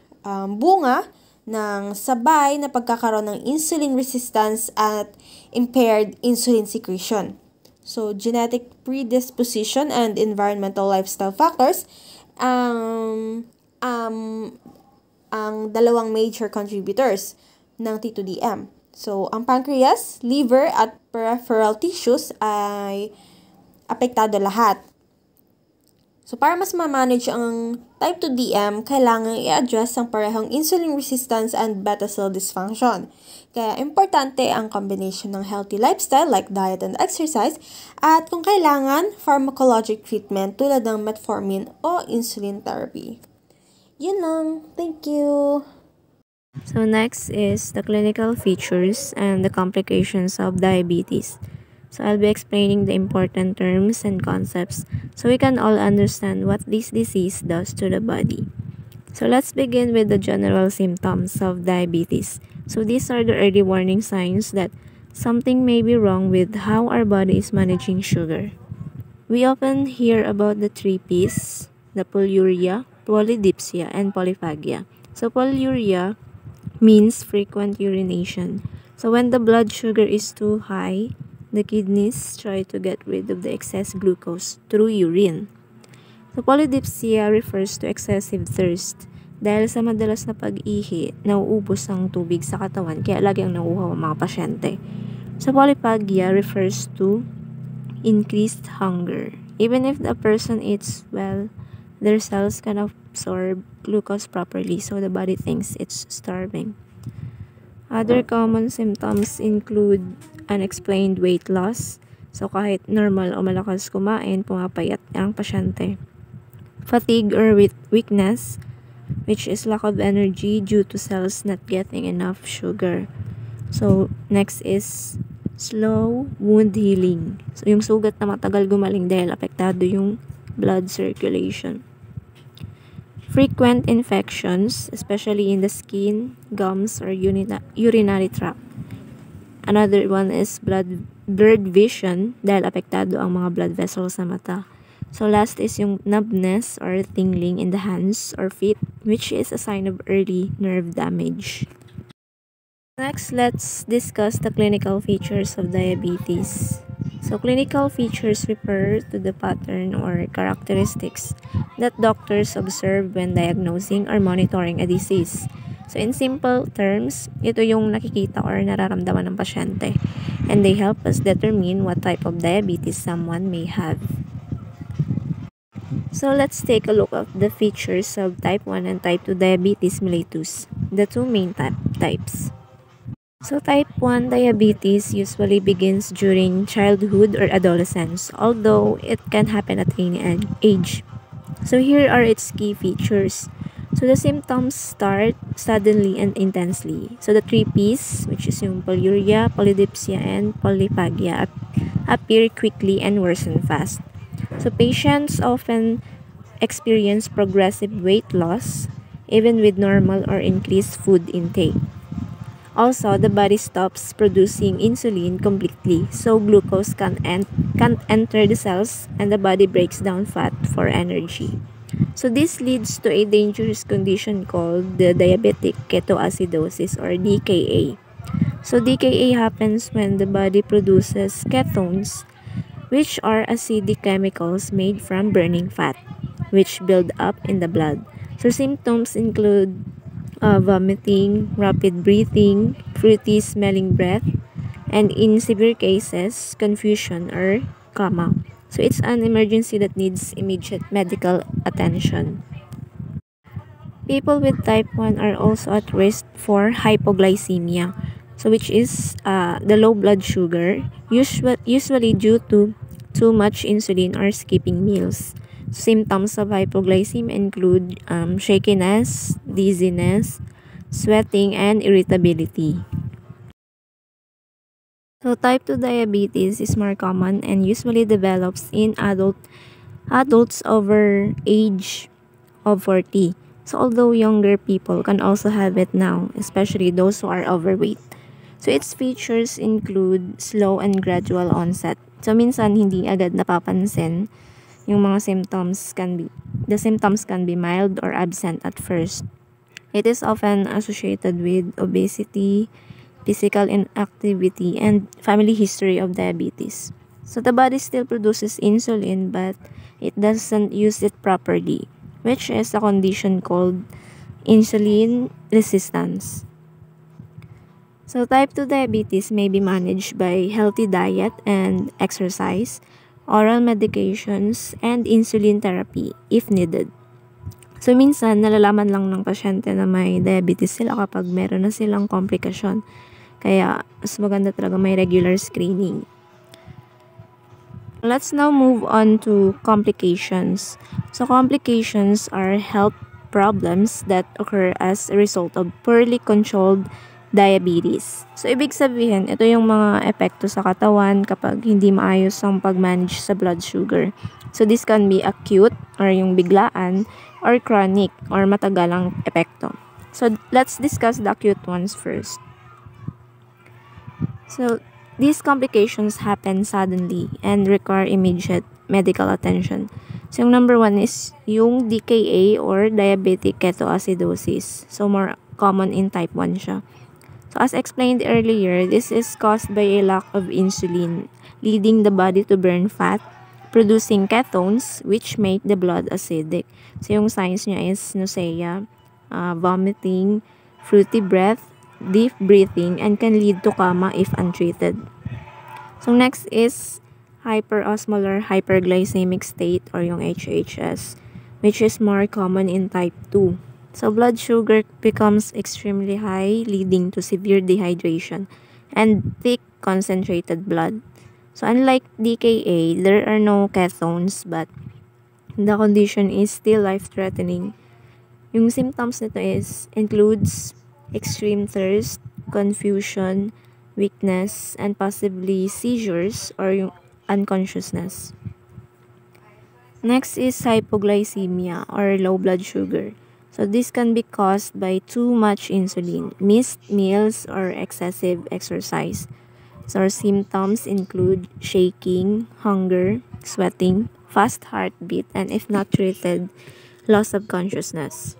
bunga ng sabay na pagkakaroon ng insulin resistance at impaired insulin secretion. So, genetic predisposition and environmental lifestyle factors ang ang dalawang major contributors ng T2DM. So, ang pancreas, liver, at peripheral tissues ay apektado lahat. So, para mas ma-manage ang type 2 DM, kailangan i-address ang parehong insulin resistance and beta cell dysfunction. Kaya importante ang combination ng healthy lifestyle like diet and exercise at kung kailangan, pharmacologic treatment tulad ng metformin o insulin therapy. Yun lang. Thank you! So next is the clinical features and the complications of diabetes. So I'll be explaining the important terms and concepts so we can all understand what this disease does to the body. So let's begin with the general symptoms of diabetes. So these are the early warning signs that something may be wrong with how our body is managing sugar. We often hear about the 3 Ps, the polyuria, polydipsia, and polyphagia. So polyuria means frequent urination. So when the blood sugar is too high, the kidneys try to get rid of the excess glucose through urine. So polydipsia refers to excessive thirst. Dahil sa madalas na pag-ihi, nauubos ang tubig sa katawan kaya lagi ang nauuhaw ang mga pasyente. So polyphagia refers to increased hunger. Even if the person eats well, their cells can absorb glucose properly so the body thinks it's starving. Other common symptoms include unexplained weight loss. So kahit normal o malakas kumain, pumapayat ang pasyente. Fatigue or weakness, which is lack of energy due to cells not getting enough sugar. So next is slow wound healing. So yung sugat na matagal gumaling dahil apektado yung blood circulation. Frequent infections, especially in the skin, gums, or urinary tract. Another one is blurred vision dahil apektado ang mga blood vessels sa mata. So last is yung numbness or tingling in the hands or feet, which is a sign of early nerve damage. Next, let's discuss the clinical features of diabetes. So clinical features refer to the pattern or characteristics that doctors observe when diagnosing or monitoring a disease. So in simple terms, ito yung nakikita or nararamdaman ng pasyente, and they help us determine what type of diabetes someone may have. So let's take a look at the features of type 1 and type 2 diabetes mellitus, the two main types. So type 1 diabetes usually begins during childhood or adolescence, although it can happen at any age. So here are its key features. So the symptoms start suddenly and intensely. So the 3 Ps, which is yung polyuria, polydipsia, and polyphagia, appear quickly and worsen fast. So patients often experience progressive weight loss, even with normal or increased food intake. Also, the body stops producing insulin completely, so glucose can't enter the cells and the body breaks down fat for energy. So this leads to a dangerous condition called the diabetic ketoacidosis or DKA. So DKA happens when the body produces ketones, which are acidic chemicals made from burning fat, which build up in the blood. So symptoms include vomiting, rapid breathing, fruity smelling breath, and in severe cases, confusion or coma. So it's an emergency that needs immediate medical attention. People with type 1 are also at risk for hypoglycemia, so which is the low blood sugar, usually due to too much insulin or skipping meals. Symptoms of hypoglycemia include shakiness, dizziness, sweating, and irritability. So type 2 diabetes is more common and usually develops in adults over age of 40. So although younger people can also have it now, especially those who are overweight. So its features include slow and gradual onset. So minsan hindi agad napapansin. The symptoms can be mild or absent at first. It is often associated with obesity, physical inactivity, and family history of diabetes. So the body still produces insulin, but it doesn't use it properly, which is a condition called insulin resistance. So type 2 diabetes may be managed by healthy diet and exercise, oral medications, and insulin therapy if needed. So minsan, nalalaman lang ng pasyente na may diabetes sila kapag meron na silang komplikasyon. Kaya mas maganda talaga may regular screening. Let's now move on to complications. So complications are health problems that occur as a result of poorly controlled diabetes. So ibig sabihin, ito yung mga epekto sa katawan kapag hindi maayos ang pag-manage sa blood sugar. So this can be acute or yung biglaan or chronic or matagalang epekto. So let's discuss the acute ones first. So these complications happen suddenly and require immediate medical attention. So yung number one is yung DKA or diabetic ketoacidosis. So more common in type 1 siya. So as explained earlier, this is caused by a lack of insulin, leading the body to burn fat, producing ketones which make the blood acidic. So yung signs niya is nausea, vomiting, fruity breath, deep breathing, and can lead to coma if untreated. So next is hyperosmolar hyperglycemic state or yung HHS, which is more common in type 2. So blood sugar becomes extremely high, leading to severe dehydration and thick concentrated blood. So unlike DKA, there are no ketones but the condition is still life-threatening. Yung symptoms nito includes extreme thirst, confusion, weakness, and possibly seizures or yung unconsciousness. Next is hypoglycemia or low blood sugar. So this can be caused by too much insulin, missed meals, or excessive exercise. So our symptoms include shaking, hunger, sweating, fast heartbeat, and if not treated, loss of consciousness.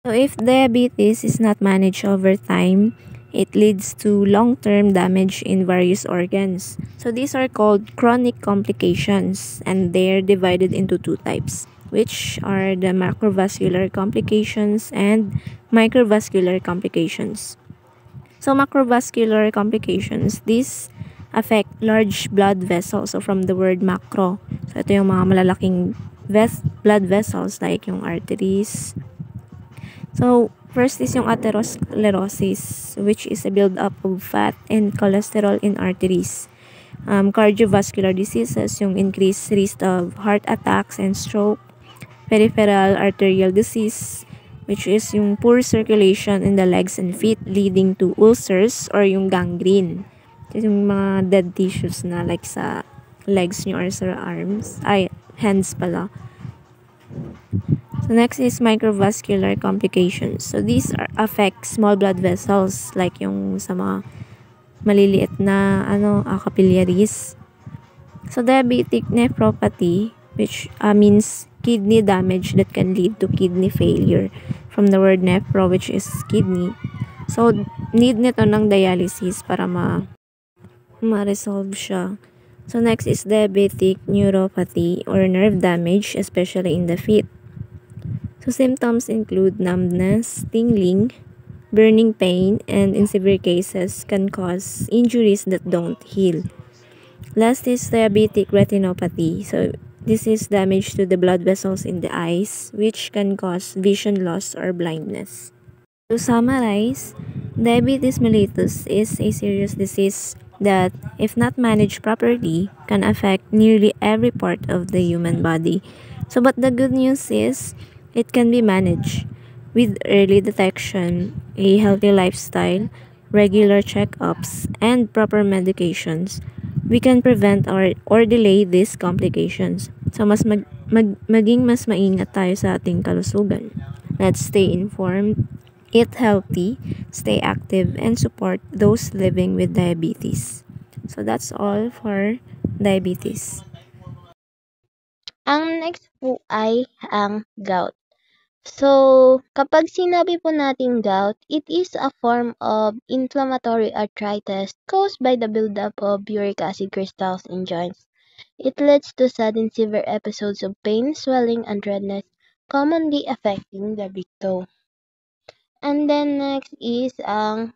So if diabetes is not managed over time, it leads to long-term damage in various organs. So these are called chronic complications and they're divided into two types, which are the macrovascular complications and microvascular complications. So macrovascular complications, these affect large blood vessels. So from the word macro, so ito yung mga malalaking blood vessels like yung arteries. So first is yung atherosclerosis, which is a build-up of fat and cholesterol in arteries. Cardiovascular diseases, yung increased risk of heart attacks and stroke. Peripheral arterial disease, which is yung poor circulation in the legs and feet leading to ulcers or yung gangrene. Ito yung mga dead tissues na like sa legs nyo or sa hands pala. So next is microvascular complications. So these affect small blood vessels like yung sa mga maliliit na capillaries. So diabetic nephropathy, which means kidney damage that can lead to kidney failure from the word nephro, which is kidney. So need nito ng dialysis para ma-resolve siya. So next is diabetic neuropathy or nerve damage, especially in the feet. So symptoms include numbness, tingling, burning pain, and in severe cases can cause injuries that don't heal. Last is diabetic retinopathy. So this is damage to the blood vessels in the eyes, which can cause vision loss or blindness. To summarize, diabetes mellitus is a serious disease that, if not managed properly, can affect nearly every part of the human body. So, but the good news is, it can be managed with early detection, a healthy lifestyle, regular checkups, and proper medications. We can prevent or delay these complications. So, maging mas maingat tayo sa ating kalusugan. Let's stay informed, eat healthy, stay active, and support those living with diabetes. So that's all for diabetes. Ang next po ay ang gout. So, kapag sinabi po natin gout, it is a form of inflammatory arthritis caused by the buildup of uric acid crystals in joints. It leads to sudden severe episodes of pain, swelling, and redness, commonly affecting the big toe. And then next is ang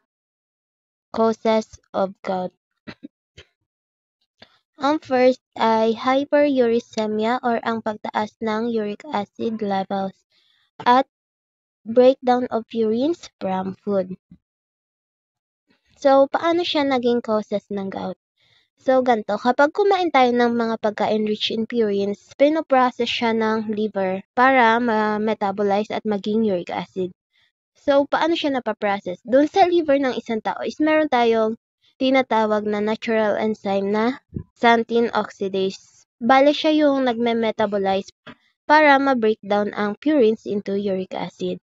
causes of gout. Ang first ay hyperuricemia or ang pagtaas ng uric acid levels at breakdown of urines from food. So, paano siya naging causes ng gout? So, ganito, kapag kumain tayo ng mga pagkain rich in purines, pinoprocess siya ng liver para ma-metabolize at maging uric acid. So, paano siya napaprocess? Doon sa liver ng isang tao is meron tayong tinatawag na natural enzyme na xanthine oxidase. Bale siya yung nagme-metabolize para ma-breakdown ang purines into uric acid.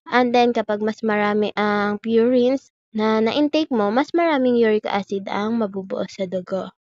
And then, kapag mas marami ang purines na na-intake mo, mas maraming uric acid ang mabubuo sa dugo.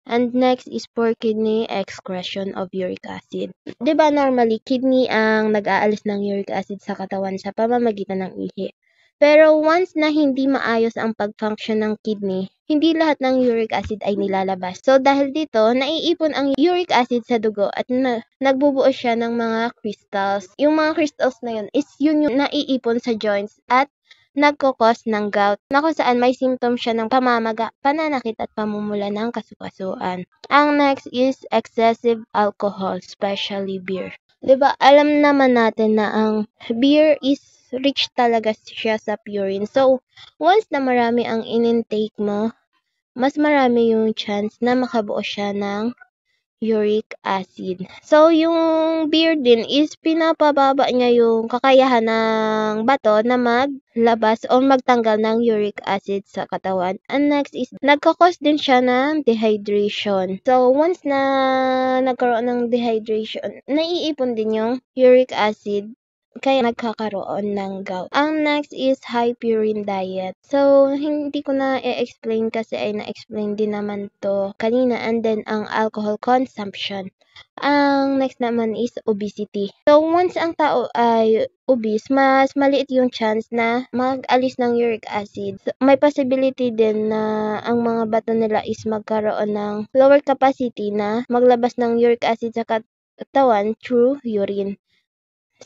And next is poor kidney excretion of uric acid. 'Di ba normally kidney ang nag-aalis ng uric acid sa katawan sa pamamagitan ng ihi. Pero once na hindi maayos ang pag-function ng kidney, hindi lahat ng uric acid ay nilalabas. So dahil dito, naiipon ang uric acid sa dugo at nagbubuo siya ng mga crystals. Yung mga crystals na yun is yun yung naiipon sa joints at nagkokos ng gout na kung saan may symptoms siya ng pamamaga, pananakit at pamumula ng kasukasuan. Ang next is excessive alcohol, especially beer. 'Di ba alam naman natin na ang beer is rich talaga siya sa purine. So, once na marami ang in-intake mo, mas marami yung chance na makabuo siya ng uric acid. So, yung beer din is pinapababa niya yung kakayahan ng bato na maglabas o magtanggal ng uric acid sa katawan. And next is, nagkakos din siya ng dehydration. So, once na nagkaroon ng dehydration, naiipon din yung uric acid kaya nagkakaroon ng gout. Ang next is high purine diet. So, hindi ko na i-explain kasi ay na-explain din naman to kanina. And then, ang alcohol consumption. Ang next naman is obesity. So, once ang tao ay obese, mas maliit yung chance na mag-alis ng uric acid. So, may possibility din na ang mga bato nila is magkaroon ng lower capacity na maglabas ng uric acid sa katawan through urine.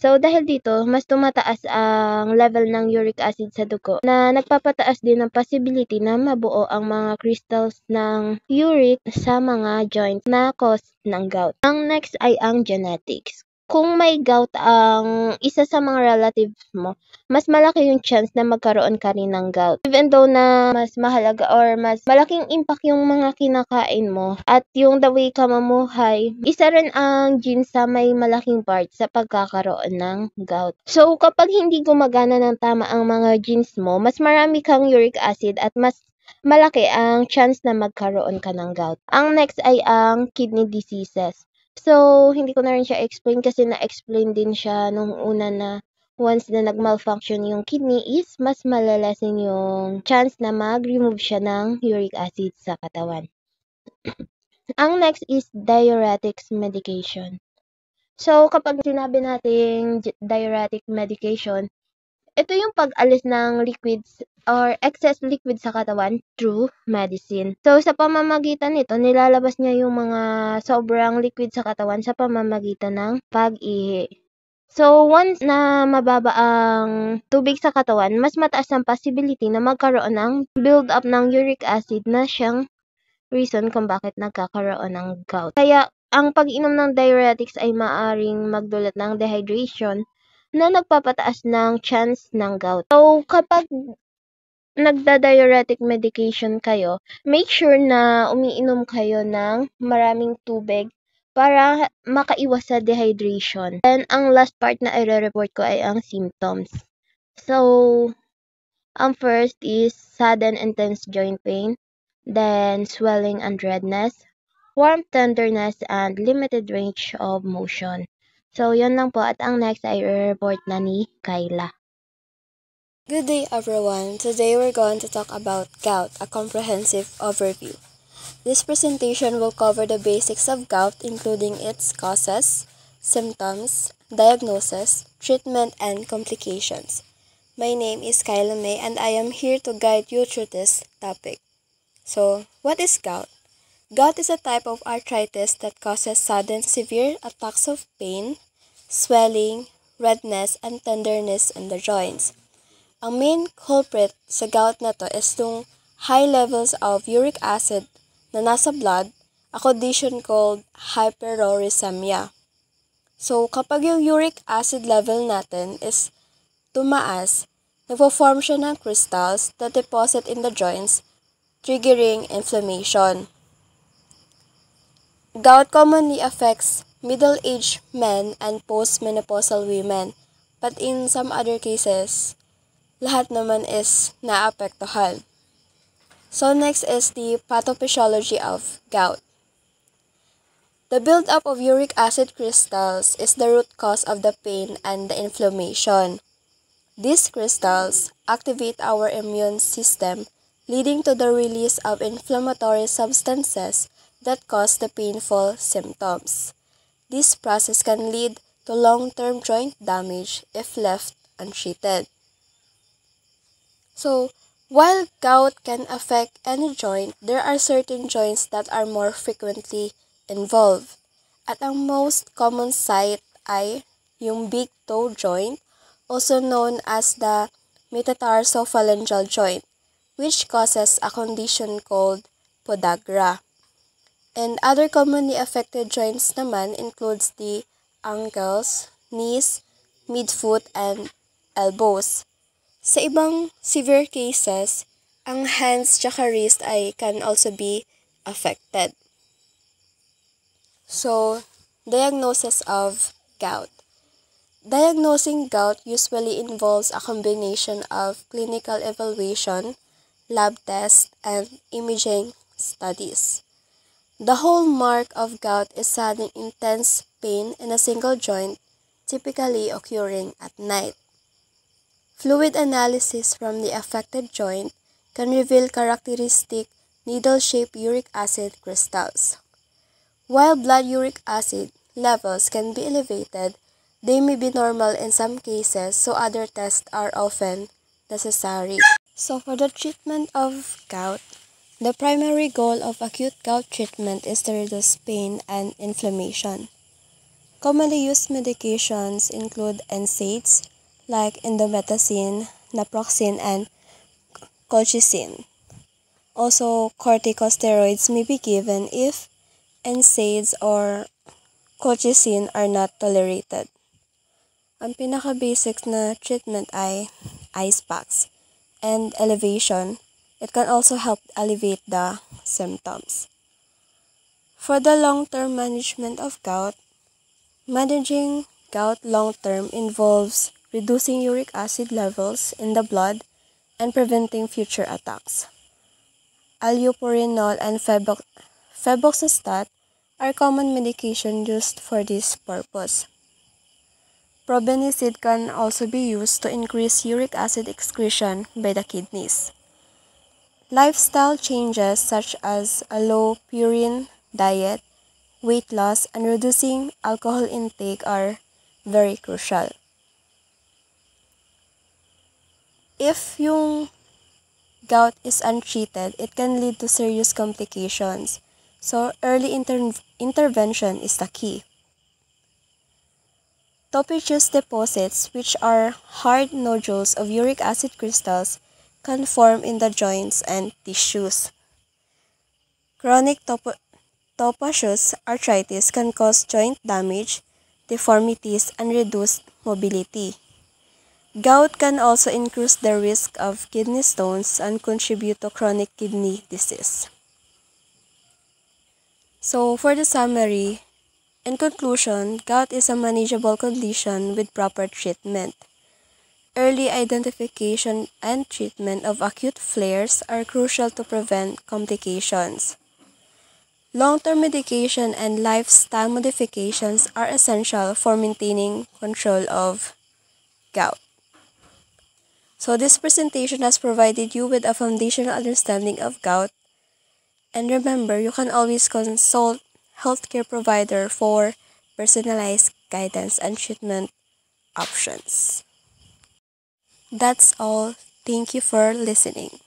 So, dahil dito, mas tumataas ang level ng uric acid sa dugo na nagpapataas din ng possibility na mabuo ang mga crystals ng uric sa mga joints na cause ng gout. Ang next ay ang genetics. Kung may gout ang isa sa mga relatives mo, mas malaki yung chance na magkaroon ka rin ng gout. Even though na mas mahalaga or mas malaking impact yung mga kinakain mo at yung the way ka mamuhay, isa rin ang genes sa may malaking part sa pagkakaroon ng gout. So, kapag hindi gumagana ng tama ang mga genes mo, mas marami kang uric acid at mas malaki ang chance na magkaroon ka ng gout. Ang next ay ang kidney diseases. So, hindi ko na rin siya explain kasi na-explain din siya nung una na once na nag-malfunction yung kidney is mas malalasin yung chance na mag-remove siya ng uric acid sa katawan. Ang next is diuretics medication. So, kapag sinabi nating diuretic medication, ito yung pag-alis ng liquids or excess liquid sa katawan through medicine. So, sa pamamagitan nito, nilalabas niya yung mga sobrang liquid sa katawan sa pamamagitan ng pag-ihi. So, once na mababa ang tubig sa katawan, mas mataas ang possibility na magkaroon ng build-up ng uric acid na siyang reason kung bakit nagkakaroon ng gout. Kaya, ang pag-inom ng diuretics ay maaaring magdulot ng dehydration na nagpapataas ng chance ng gout. So, kapag nagda-diuretic medication kayo, make sure na umiinom kayo ng maraming tubig para makaiwas sa dehydration. And ang last part na i-report ko ay ang symptoms. So, ang first is sudden intense joint pain, then swelling and redness, warm tenderness, and limited range of motion. So, yun lang po. At ang next ay i-report na ni Kayla. Good day everyone. Today we're going to talk about gout, a comprehensive overview. This presentation will cover the basics of gout including its causes, symptoms, diagnosis, treatment, and complications. My name is Kayla May and I am here to guide you through this topic. So, what is gout? Gout is a type of arthritis that causes sudden severe attacks of pain, swelling, redness, and tenderness in the joints. Ang main culprit sa gout na to is yung high levels of uric acid na nasa blood, a condition called hyperuricemia. So, kapag yung uric acid level natin is tumaas, nagpo-form siya ng crystals that deposit in the joints, triggering inflammation. Gout commonly affects middle-aged men and postmenopausal women, but in some other cases, lahat naman is naapektuhan. So next is the pathophysiology of gout. The buildup of uric acid crystals is the root cause of the pain and the inflammation. These crystals activate our immune system, leading to the release of inflammatory substances that cause the painful symptoms. This process can lead to long-term joint damage if left untreated. So, while gout can affect any joint, there are certain joints that are more frequently involved. At ang most common site ay yung big toe joint, also known as the metatarsophalangeal joint, which causes a condition called podagra. And other commonly affected joints naman includes the ankles, knees, midfoot, and elbows. Sa ibang severe cases, ang hands tsaka wrist ay can also be affected. So, diagnosis of gout. Diagnosing gout usually involves a combination of clinical evaluation, lab tests, and imaging studies. The hallmark of gout is sudden intense pain in a single joint, typically occurring at night. Fluid analysis from the affected joint can reveal characteristic needle-shaped uric acid crystals. While blood uric acid levels can be elevated, they may be normal in some cases, so other tests are often necessary. So for the treatment of gout, the primary goal of acute gout treatment is to reduce pain and inflammation. Commonly used medications include NSAIDs like indomethacin, naproxen, and colchicine. Also, corticosteroids may be given if NSAIDs or colchicine are not tolerated. Ang pinaka-basic na treatment ay ice packs and elevation. It can also help alleviate the symptoms. For the long-term management of gout, managing gout long-term involves reducing uric acid levels in the blood and preventing future attacks. Allopurinol and febuxostat are common medication used for this purpose. Probenecid can also be used to increase uric acid excretion by the kidneys. Lifestyle changes such as a low purine diet, weight loss, and reducing alcohol intake are very crucial. If yung gout is untreated, it can lead to serious complications. So, early intervention is the key. Topicious deposits, which are hard nodules of uric acid crystals, can form in the joints and tissues. Chronic topicious arthritis can cause joint damage, deformities, and reduced mobility. Gout can also increase the risk of kidney stones and contribute to chronic kidney disease. So, for the summary, in conclusion, gout is a manageable condition with proper treatment. Early identification and treatment of acute flares are crucial to prevent complications. Long-term medication and lifestyle modifications are essential for maintaining control of gout. So this presentation has provided you with a foundational understanding of gout. And remember, you can always consult healthcare provider for personalized guidance and treatment options. That's all. Thank you for listening.